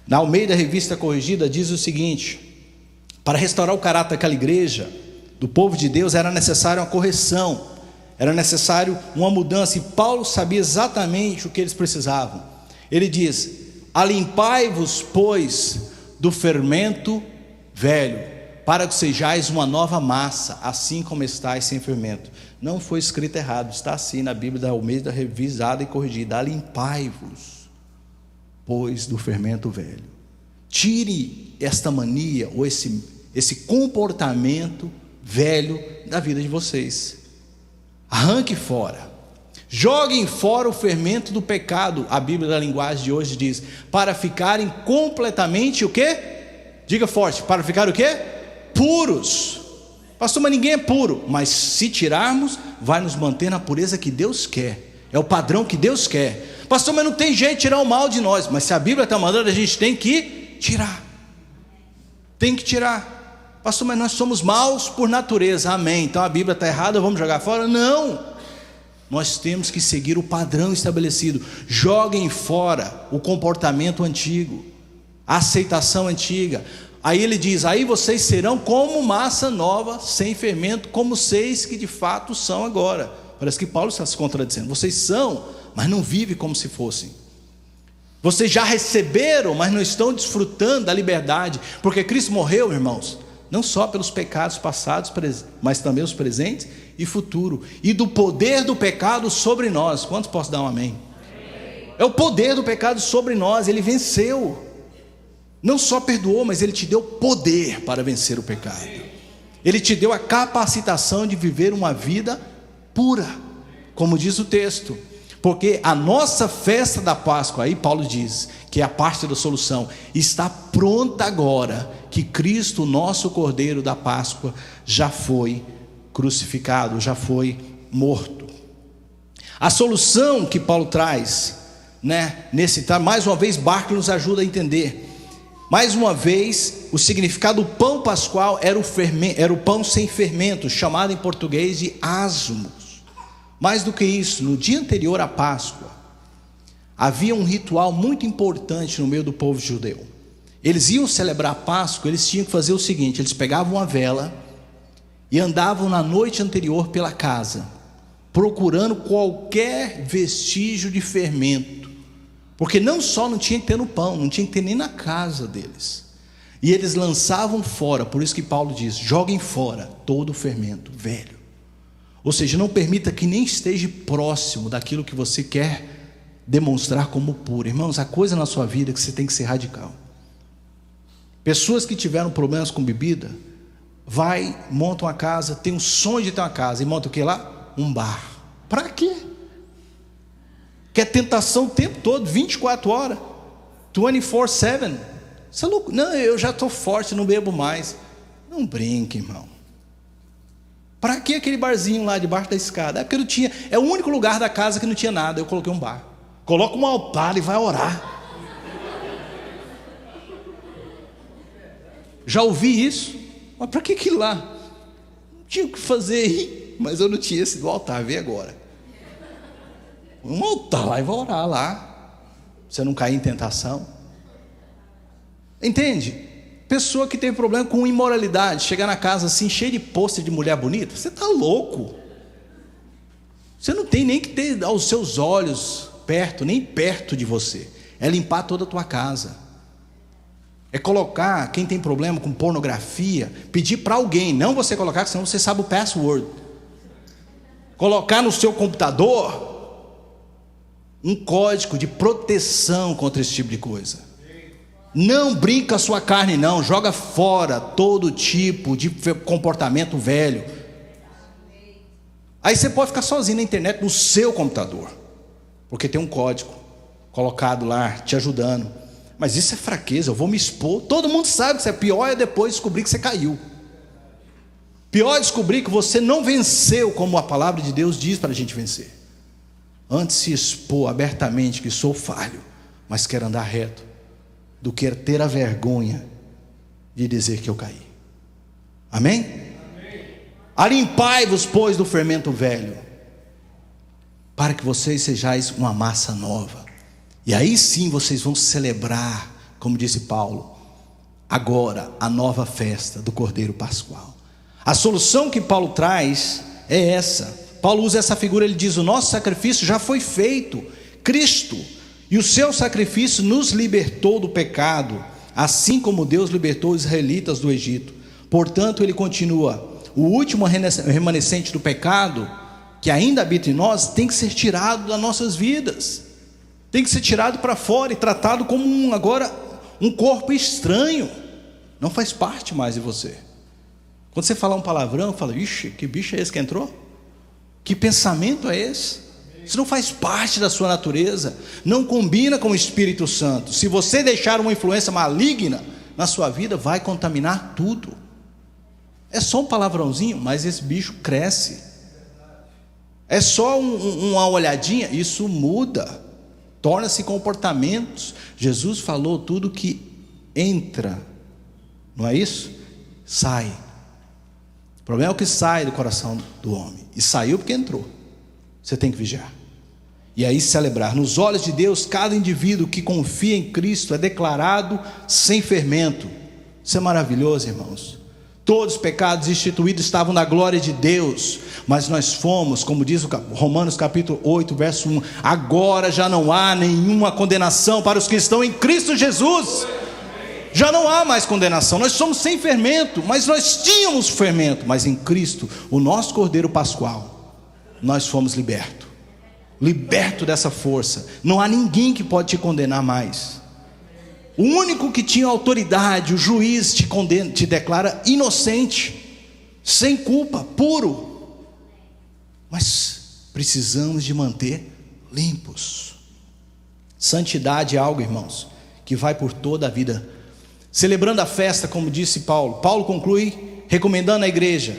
na Almeida Revista Corrigida, diz o seguinte: para restaurar o caráter daquela igreja, do povo de Deus, era necessário uma correção, era necessário uma mudança, e Paulo sabia exatamente o que eles precisavam. Ele diz: alimpai-vos, pois, do fermento velho, para que sejais uma nova massa, assim como estáis sem fermento. Não foi escrito errado, está assim na Bíblia da Almeida revisada e corrigida: alimpai-vos, pois, do fermento velho. Tire esta mania, ou esse comportamento velho da vida de vocês. Arranque fora, joguem fora o fermento do pecado. A Bíblia da linguagem de hoje diz: para ficarem completamente o quê? Diga forte: para ficar o quê? Puros. Pastor, mas ninguém é puro. Mas se tirarmos, vai nos manter na pureza que Deus quer, é o padrão que Deus quer. Pastor, mas não tem jeito de tirar o mal de nós. Mas se a Bíblia está mandando, a gente tem que tirar. Tem que tirar. Pastor, mas nós somos maus por natureza. Amém, então a Bíblia está errada, vamos jogar fora? Não, nós temos que seguir o padrão estabelecido. Joguem fora o comportamento antigo, a aceitação antiga. Aí ele diz: aí vocês serão como massa nova, sem fermento, como vocês que de fato são agora. Parece que Paulo está se contradizendo. Vocês são, mas não vivem como se fossem. Vocês já receberam, mas não estão desfrutando da liberdade, porque Cristo morreu, irmãos, não só pelos pecados passados, mas também os presentes e futuro, e do poder do pecado sobre nós. Quantos posso dar um amém? É o poder do pecado sobre nós. Ele venceu, não só perdoou, mas Ele te deu poder para vencer o pecado. Ele te deu a capacitação de viver uma vida pura, como diz o texto. Porque a nossa festa da Páscoa, aí Paulo diz que é a parte da solução, está pronta agora que Cristo, nosso Cordeiro da Páscoa, já foi crucificado, já foi morto. A solução que Paulo traz, mais uma vez Barclay nos ajuda a entender. Mais uma vez, o significado do pão pascual era o pão sem fermento, chamado em português de asmos. Mais do que isso, no dia anterior à Páscoa, havia um ritual muito importante no meio do povo judeu. Eles iam celebrar a Páscoa, eles tinham que fazer o seguinte: eles pegavam uma vela e andavam na noite anterior pela casa, procurando qualquer vestígio de fermento, porque não só não tinha que ter no pão, não tinha que ter nem na casa deles, e eles lançavam fora. Por isso que Paulo diz: joguem fora todo o fermento velho. Ou seja, não permita que nem esteja próximo daquilo que você quer demonstrar como puro. Irmãos, a coisa na sua vida é que você tem que ser radical. Pessoas que tiveram problemas com bebida, montam uma casa, tem um sonho de ter uma casa, e montam o que lá? Um bar. Para quê? Quer tentação o tempo todo, 24 horas, 24/7. Você é louco? Não, eu já estou forte, não bebo mais. Não brinque, irmão. Para que aquele barzinho lá debaixo da escada? É porque não tinha, é o único lugar da casa que não tinha nada. Eu coloquei um bar. Coloca um altar e vai orar. Já ouvi isso. Mas para que aquilo lá? Não tinha o que fazer aí. Mas eu não tinha esse do altar, vê agora. Um altar lá e vai orar lá. Você não cair em tentação. Entende? pessoa que tem problema com imoralidade, chegar na casa assim, cheio de pôster de mulher bonita, você está louco. Você não tem nem que ter aos seus olhos perto, nem perto de você. É limpar toda a tua casa. É colocar quem tem problema com pornografia, pedir para alguém, não você colocar, senão você sabe o password. Colocar no seu computador um código de proteção contra esse tipo de coisa. Não brinca a sua carne não, joga fora todo tipo de comportamento velho. Aí você pode ficar sozinho na internet no seu computador, porque tem um código colocado lá, te ajudando. Mas isso é fraqueza, eu vou me expor. Todo mundo sabe que isso é pior, é depois descobrir que você caiu. Pior é descobrir que você não venceu, como a palavra de Deus diz para a gente vencer. Antes se expor abertamente que sou falho, mas quero andar reto, do que ter a vergonha de dizer que eu caí. Amém? Alimpai-vos, pois, do fermento velho, para que vocês sejais uma massa nova. E aí sim vocês vão celebrar, como disse Paulo, agora a nova festa do Cordeiro Pascual. A solução que Paulo traz é essa. Paulo usa essa figura, ele diz: o nosso sacrifício já foi feito, Cristo, e o seu sacrifício nos libertou do pecado, assim como Deus libertou os israelitas do Egito. Portanto, ele continua: o último remanescente do pecado, que ainda habita em nós, tem que ser tirado das nossas vidas, tem que ser tirado para fora e tratado como agora um corpo estranho, não faz parte mais de você. Quando você falar um palavrão, fala: ixi, que bicho é esse que entrou? Que pensamento é esse? Isso não faz parte da sua natureza, não combina com o Espírito Santo. Se você deixar uma influência maligna na sua vida, vai contaminar tudo. É só um palavrãozinho, mas esse bicho cresce. É só uma olhadinha, isso muda, torna-se comportamentos. Jesus falou: tudo que entra, não é isso? Sai. O problema é o que sai do coração do homem, e saiu porque entrou. Você tem que vigiar, e aí celebrar. Nos olhos de Deus, cada indivíduo que confia em Cristo é declarado sem fermento. Isso é maravilhoso, irmãos. Todos os pecados instituídos estavam na glória de Deus, mas nós fomos, como diz o Romanos capítulo 8, verso 1, agora já não há nenhuma condenação para os que estão em Cristo Jesus. Já não há mais condenação. Nós somos sem fermento, mas nós tínhamos fermento, mas em Cristo, o nosso Cordeiro Pascual, nós fomos libertos dessa força. Não há ninguém que pode te condenar mais. O único que tinha autoridade, o juiz, te condena, te declara inocente, sem culpa, puro. Mas precisamos de manter limpos. Santidade é algo, irmãos, que vai por toda a vida. Celebrando a festa, como disse Paulo. Paulo conclui recomendando à igreja: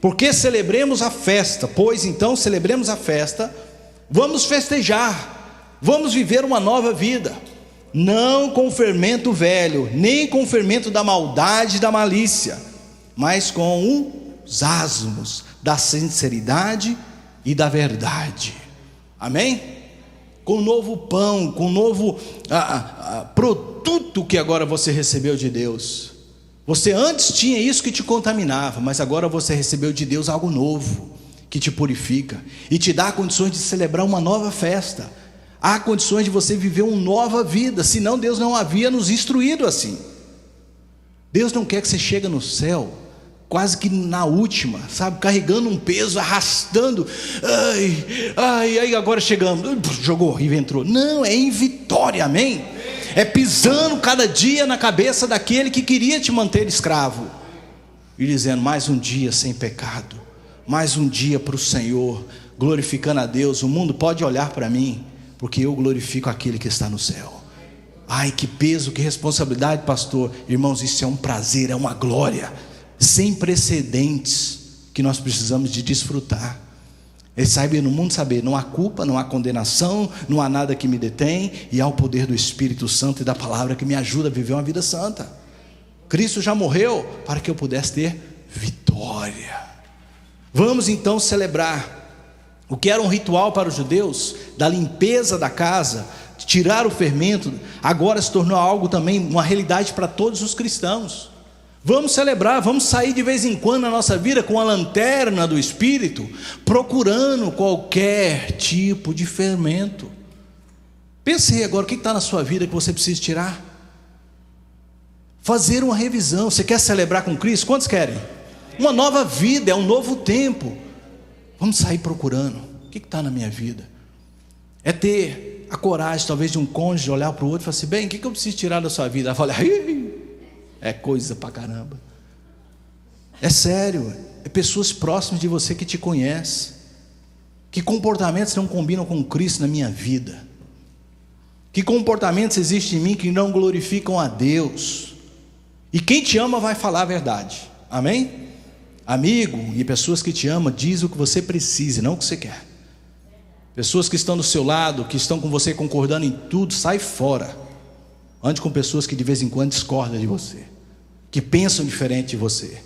porque celebremos a festa, pois então celebremos a festa, vamos festejar, vamos viver uma nova vida, não com o fermento velho, nem com o fermento da maldade e da malícia, mas com os asmos da sinceridade e da verdade. Amém? Com o novo pão, com o novo produto que agora você recebeu de Deus. Você antes tinha isso que te contaminava, mas agora você recebeu de Deus algo novo, que te purifica e te dá condições de celebrar uma nova festa. Há condições de você viver uma nova vida, senão Deus não havia nos instruído assim. Deus não quer que você chegue no céu quase que na última, sabe, carregando um peso, arrastando, aí agora chegamos, jogou e entrou. Não, é em vitória, amém? É pisando cada dia na cabeça daquele que queria te manter escravo, e dizendo: mais um dia sem pecado, mais um dia para o Senhor, glorificando a Deus. O mundo pode olhar para mim, porque eu glorifico aquele que está no céu. Ai, que peso, que responsabilidade, pastor. Irmãos, isso é um prazer, é uma glória sem precedentes, que nós precisamos de desfrutar. Ele saiba no mundo saber: não há culpa, não há condenação, não há nada que me detém, e há o poder do Espírito Santo e da palavra que me ajuda a viver uma vida santa. Cristo já morreu para que eu pudesse ter vitória. Vamos então celebrar o que era um ritual para os judeus, da limpeza da casa, Tirar o fermento agora se tornou algo também, uma realidade para todos os cristãos. Vamos celebrar, vamos sair de vez em quando na nossa vida com a lanterna do Espírito, procurando qualquer tipo de fermento. Pense aí agora, o que está na sua vida que você precisa tirar? Fazer uma revisão. Você quer celebrar com Cristo? Quantos querem? Uma nova vida, é um novo tempo. Vamos sair procurando. O que está na minha vida? É ter a coragem, talvez, de um cônjuge olhar para o outro e falar assim: bem, o que eu preciso tirar da sua vida? Ela fala: é coisa pra caramba. É sério, é pessoas próximas de você que te conhecem. Que comportamentos não combinam com Cristo na minha vida? Que comportamentos existem em mim que não glorificam a Deus? E quem te ama vai falar a verdade, amém? Amigo e pessoas que te amam, diz o que você precisa, não o que você quer. Pessoas que estão do seu lado, que estão com você concordando em tudo, sai fora. Ande com pessoas que de vez em quando discordam de você, que pensam diferente de você,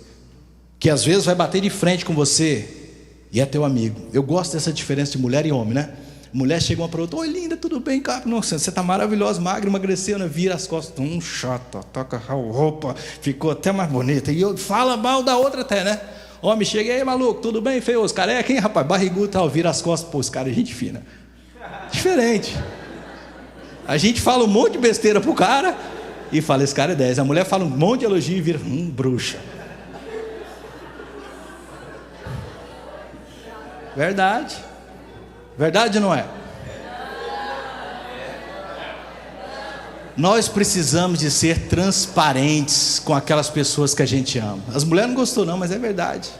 que às vezes vai bater de frente com você e é teu amigo. Eu gosto dessa diferença de mulher e homem, né? Mulher chega uma para outra: oi linda, tudo bem, cara? Nossa, você está maravilhosa, magra, emagreceu, né? Vira as costas, chata, toca a roupa, ficou até mais bonita. E fala mal da outra até, né? Homem chega: e aí, maluco, tudo bem, feioso? Careca, hein, rapaz? Barrigudo, tal, vira as costas. Pô, esse cara é gente fina. Diferente. A gente fala um monte de besteira pro cara e fala: esse cara é 10. A mulher fala um monte de elogio e vira: bruxa. Verdade. Verdade ou não é? Nós precisamos de ser transparentes com aquelas pessoas que a gente ama. As mulheres não gostou não, mas é verdade.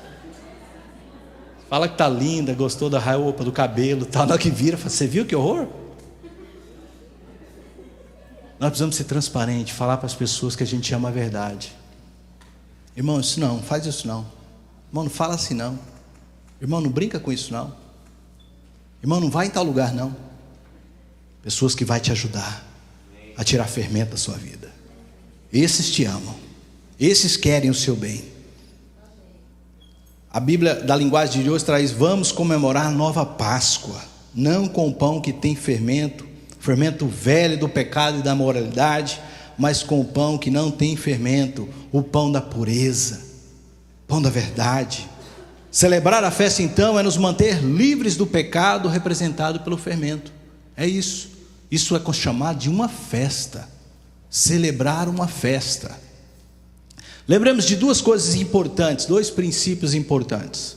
Fala que tá linda, gostou da roupa, do cabelo, tal. Na hora que vira, fala: você viu que horror? Nós precisamos ser transparentes, falar para as pessoas que a gente ama a verdade. Irmão, isso não, faz isso não. Irmão, não fala assim não. Irmão, não brinca com isso não. Irmão, não vai em tal lugar não. Pessoas que vão te ajudar a tirar fermento da sua vida. Esses te amam. Esses querem o seu bem. A Bíblia da linguagem de hoje traz: vamos comemorar a nova Páscoa, não com pão que tem fermento, fermento velho do pecado e da moralidade, mas com o pão que não tem fermento, o pão da pureza, pão da verdade. Celebrar a festa então é nos manter livres do pecado representado pelo fermento. É isso. Isso é chamado de uma festa. Celebrar uma festa. Lembramos de duas coisas importantes, dois princípios importantes.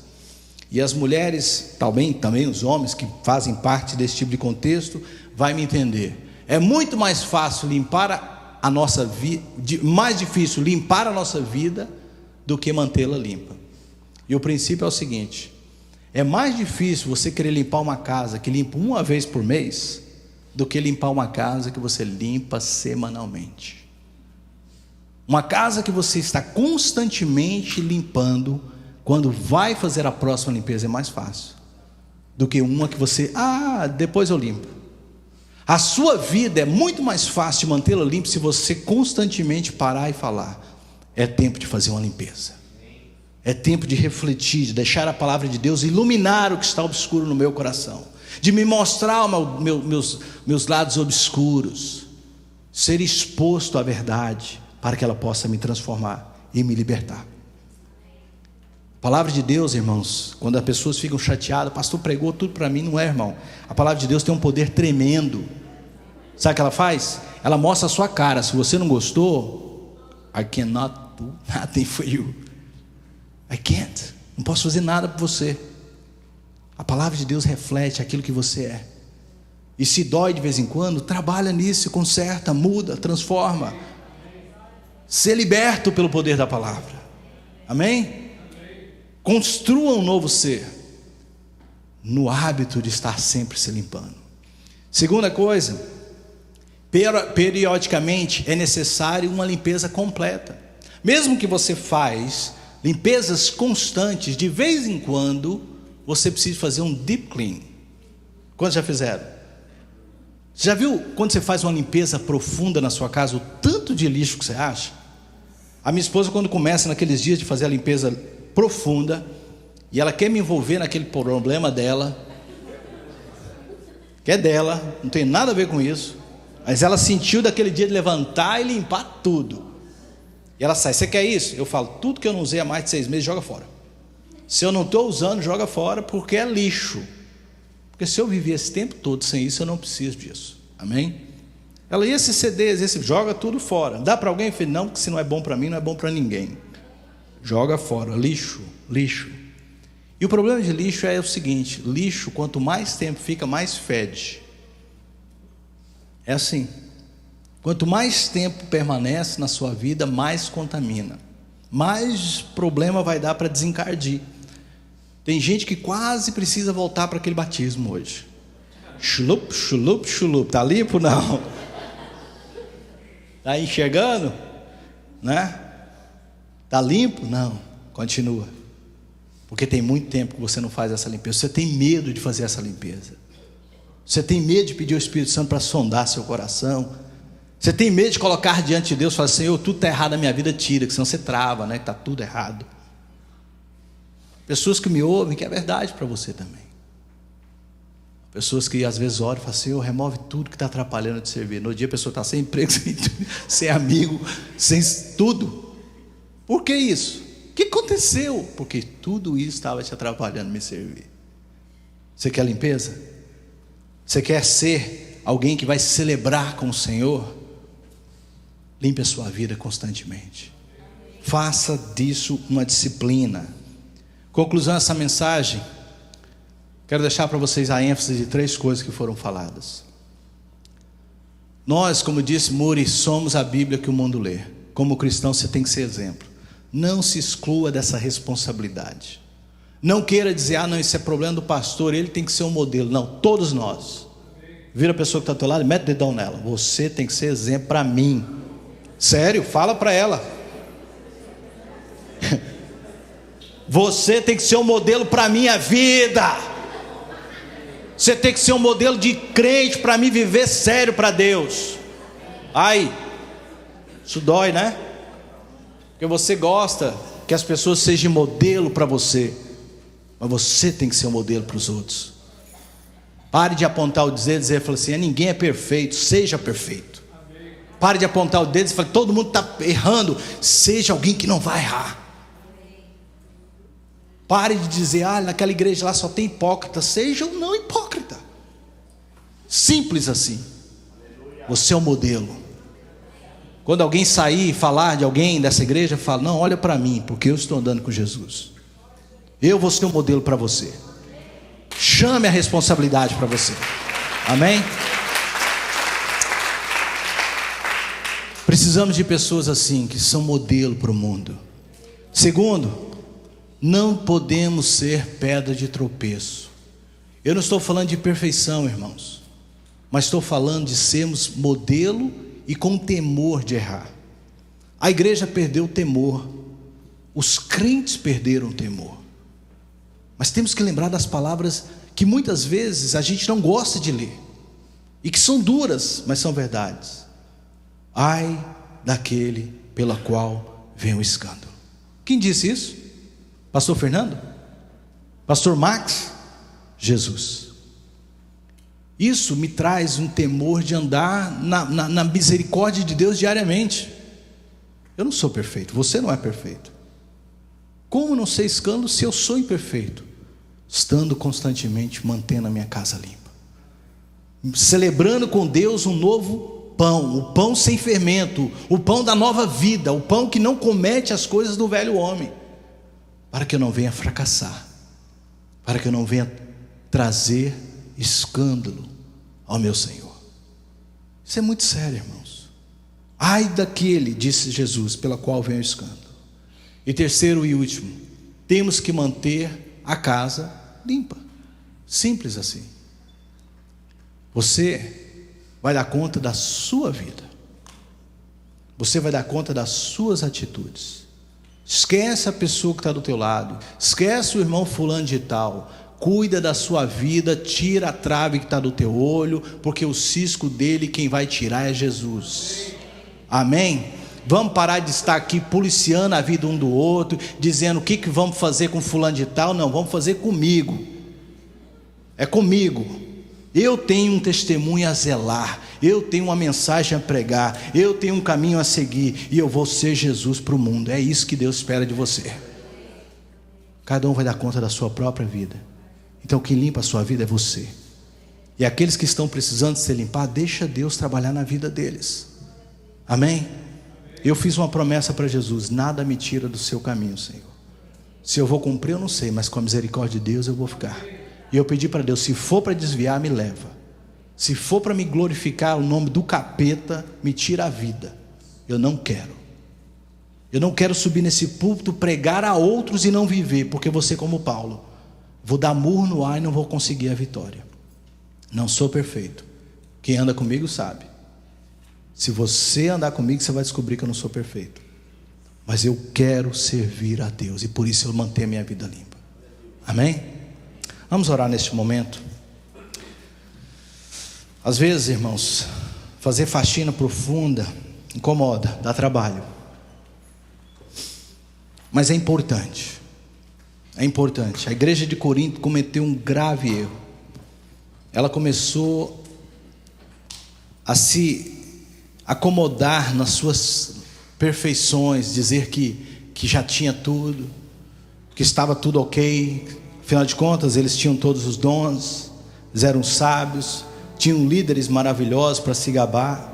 E as mulheres, também os homens que fazem parte desse tipo de contexto, vai me entender. É muito mais fácil limpar a nossa vida, mais difícil limpar a nossa vida do que mantê-la limpa. E o princípio é o seguinte: é mais difícil você querer limpar uma casa que limpa uma vez por mês do que limpar uma casa que você limpa semanalmente. Uma casa que você está constantemente limpando, quando vai fazer a próxima limpeza é mais fácil do que uma que você, depois eu limpo. A sua vida é muito mais fácil de mantê-la limpa se você constantemente parar e falar: é tempo de fazer uma limpeza. É tempo de refletir, de deixar a palavra de Deus iluminar o que está obscuro no meu coração, de me mostrar meus lados obscuros, ser exposto à verdade, para que ela possa me transformar e me libertar. A palavra de Deus, irmãos, quando as pessoas ficam chateadas: o pastor pregou tudo para mim. Não é, irmão. A palavra de Deus tem um poder tremendo. Sabe o que ela faz? Ela mostra a sua cara. Se você não gostou, I cannot do nothing for you. I can't. Não posso fazer nada por você. A palavra de Deus reflete aquilo que você é. E se dói de vez em quando, trabalha nisso, conserta, muda, transforma. Ser liberto pelo poder da palavra. Amém? Construa um novo ser no hábito de estar sempre se limpando. Segunda coisa, periodicamente é necessário uma limpeza completa. Mesmo que você faz limpezas constantes, de vez em quando você precisa fazer um deep clean. Quantos já fizeram? Você já viu quando você faz uma limpeza profunda na sua casa, o tanto de lixo que você acha? A minha esposa, quando começa naqueles dias de fazer a limpeza profunda, e ela quer me envolver naquele problema dela, que é dela, não tem nada a ver com isso, Mas ela sentiu daquele dia de levantar e limpar tudo. E ela sai, você quer isso? Eu falo, tudo que eu não usei há mais de 6 meses, joga fora. Se eu não estou usando, joga fora, porque é lixo. Porque se eu viver esse tempo todo sem isso, eu não preciso disso. Amém? Ela, e esses CDs, joga tudo fora. Dá para alguém? Eu falei, não, porque se não é bom para mim, não é bom para ninguém. Joga fora, lixo, lixo. E o problema de lixo é o seguinte: lixo, quanto mais tempo fica, mais fede. É assim. Quanto mais tempo permanece na sua vida, mais contamina, mais problema vai dar para desencardir. Tem gente que quase precisa voltar para aquele batismo hoje. Chulup, chulup, chulup. Está limpo? Não. Está enxergando? Né? Está limpo? Não. Continua. Porque tem muito tempo que você não faz essa limpeza. Você tem medo de fazer essa limpeza. Você tem medo de pedir ao Espírito Santo para sondar seu coração. Você tem medo de colocar diante de Deus e falar, Senhor, tudo está errado na minha vida, tira, que senão você trava, né? Que está tudo errado. Pessoas que me ouvem, que é verdade para você também. Pessoas que às vezes oram e falam, Senhor, remove tudo que está atrapalhando de servir. No dia a pessoa está sem emprego, sem amigo, sem tudo. Por que isso? O que aconteceu? Porque tudo isso estava te atrapalhando me servir. Você quer limpeza? Você quer ser alguém que vai celebrar com o Senhor? Limpe a sua vida constantemente. Faça disso uma disciplina. Conclusão dessa mensagem, quero deixar para vocês a ênfase de 3 coisas que foram faladas. Nós, como disse Muri, somos a Bíblia que o mundo lê. Como cristão você tem que ser exemplo. Não se exclua dessa responsabilidade. Não queira dizer, não, isso é problema do pastor, ele tem que ser um modelo. Não, todos nós. Vira a pessoa que está ao teu lado e mete o dedão nela. Você tem que ser exemplo para mim. Sério, fala para ela. Você tem que ser um modelo para a minha vida. Você tem que ser um modelo de crente para mim viver sério para Deus. Ai, isso dói, né? Porque você gosta que as pessoas sejam modelo para você, mas você tem que ser um modelo para os outros. Pare de apontar o dedo e dizer assim, ninguém é perfeito, seja perfeito. Pare de apontar o dedo e falar, todo mundo está errando, seja alguém que não vai errar. Pare de dizer, naquela igreja lá só tem hipócrita, seja um não hipócrita. Simples assim. Você é o modelo. Quando alguém sair e falar de alguém dessa igreja, fala, não, olha para mim, porque eu estou andando com Jesus. Eu vou ser um modelo para você. Chame a responsabilidade para você. Amém? Precisamos de pessoas assim, que são modelo para o mundo. Segundo, não podemos ser pedra de tropeço. Eu não estou falando de perfeição, irmãos, mas estou falando de sermos modelo e com temor de errar. A igreja perdeu o temor, os crentes perderam o temor. Mas temos que lembrar das palavras que muitas vezes a gente não gosta de ler, e que são duras, mas são verdades. Ai daquele pela qual vem o escândalo. Quem disse isso? Pastor Fernando? Pastor Max? Jesus. Isso me traz um temor de andar na misericórdia de Deus diariamente. Eu não sou perfeito, você não é perfeito. Como não ser escândalo se eu sou imperfeito? Estando constantemente mantendo a minha casa limpa, celebrando com Deus um novo pão, o pão sem fermento, o pão da nova vida, o pão que não comete as coisas do velho homem, para que eu não venha fracassar, para que eu não venha trazer escândalo ao meu Senhor. Isso é muito sério, irmãos. Ai daquele, disse Jesus, pela qual vem o escândalo. E terceiro e último, temos que manter a casa limpa. Simples assim. Você vai dar conta da sua vida. Você vai dar conta das suas atitudes. Esquece a pessoa que está do teu lado. Esquece o irmão fulano de tal. Cuida da sua vida. Tira a trave que está do teu olho, porque o cisco dele quem vai tirar é Jesus. Amém? Vamos parar de estar aqui policiando a vida um do outro, dizendo o que vamos fazer com fulano de tal. Não, vamos fazer comigo. É comigo. Eu tenho um testemunho a zelar, eu tenho uma mensagem a pregar, eu tenho um caminho a seguir, e eu vou ser Jesus para o mundo. É isso que Deus espera de você. Cada um vai dar conta da sua própria vida. Então quem limpa a sua vida é você. E aqueles que estão precisando ser limpados, deixa Deus trabalhar na vida deles. Amém? Eu fiz uma promessa para Jesus: nada me tira do seu caminho, Senhor. Se eu vou cumprir eu não sei, mas com a misericórdia de Deus eu vou ficar. E eu pedi para Deus: se for para desviar, me leva. Se for para me glorificar o nome do capeta, me tira a vida. Eu não quero. Eu não quero subir nesse púlpito, pregar a outros e não viver, porque você, como Paulo, vou dar murro no ar e não vou conseguir a vitória. Não sou perfeito. Quem anda comigo sabe. Se você andar comigo, você vai descobrir que eu não sou perfeito. Mas eu quero servir a Deus, e por isso eu mantenho a minha vida limpa. Amém? Vamos orar neste momento. Às vezes, irmãos, fazer faxina profunda incomoda, dá trabalho. Mas é importante. É importante. A igreja de Corinto cometeu um grave erro. Ela começou a se acomodar nas suas perfeições, dizer que já tinha tudo, que estava tudo ok. Afinal de contas, eles tinham todos os dons, eles eram sábios, tinham líderes maravilhosos para se gabar.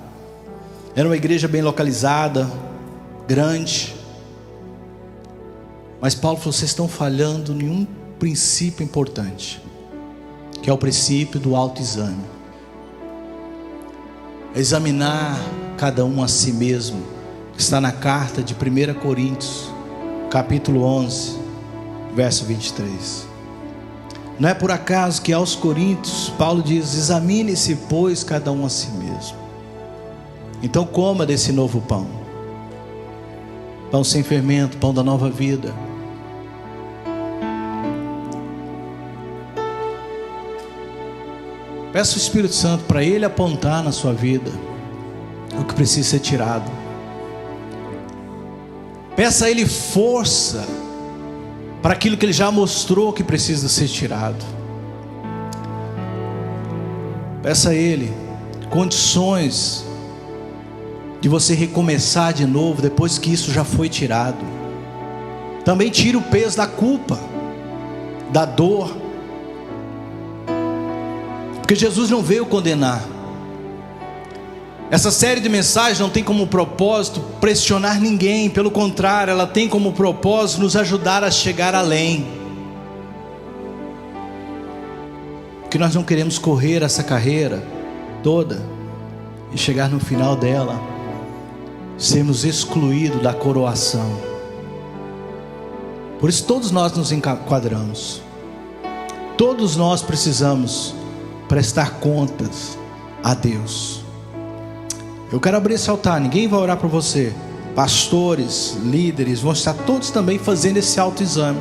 Era uma igreja bem localizada, grande. Mas Paulo falou: vocês estão falhando em um princípio importante, que é o princípio do autoexame. Examinar cada um a si mesmo, que está na carta de 1 Coríntios, capítulo 11, verso 23. Não é por acaso que aos Coríntios Paulo diz: examine-se, pois, cada um a si mesmo. Então coma desse novo pão, pão sem fermento, pão da nova vida. Peça o Espírito Santo para Ele apontar na sua vida o que precisa ser tirado. Peça a Ele força para aquilo que Ele já mostrou que precisa ser tirado. Peça a Ele condições de você recomeçar de novo depois que isso já foi tirado. Também tire o peso da culpa, da dor, porque Jesus não veio condenar. Essa série de mensagens não tem como propósito pressionar ninguém, pelo contrário, ela tem como propósito nos ajudar a chegar além. Porque nós não queremos correr essa carreira toda e chegar no final dela sermos excluídos da coroação. Por isso todos nós nos enquadramos. Todos nós precisamos prestar contas a Deus. Eu quero abrir esse altar, ninguém vai orar por você. Pastores, líderes, vão estar todos também fazendo esse autoexame.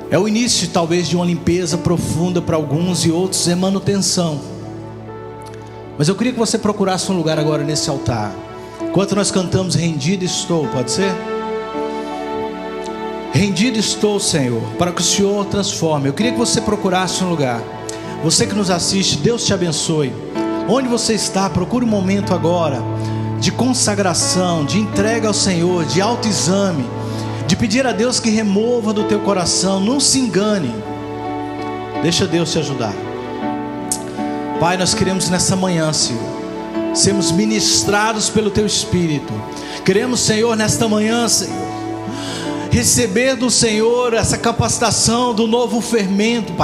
É o início talvez de uma limpeza profunda para alguns, e outros é manutenção. Mas eu queria que você procurasse um lugar agora nesse altar. Enquanto nós cantamos rendido estou, pode ser? Rendido estou, Senhor, para que o Senhor transforme. Eu queria que você procurasse um lugar. Você que nos assiste, Deus te abençoe. Onde você está, procure um momento agora de consagração, de entrega ao Senhor, de autoexame, de pedir a Deus que remova do teu coração. Não se engane, deixa Deus te ajudar. Pai, nós queremos nessa manhã, Senhor, sermos ministrados pelo teu Espírito. Queremos, Senhor, nesta manhã, Senhor, receber do Senhor essa capacitação do novo fermento, Pai.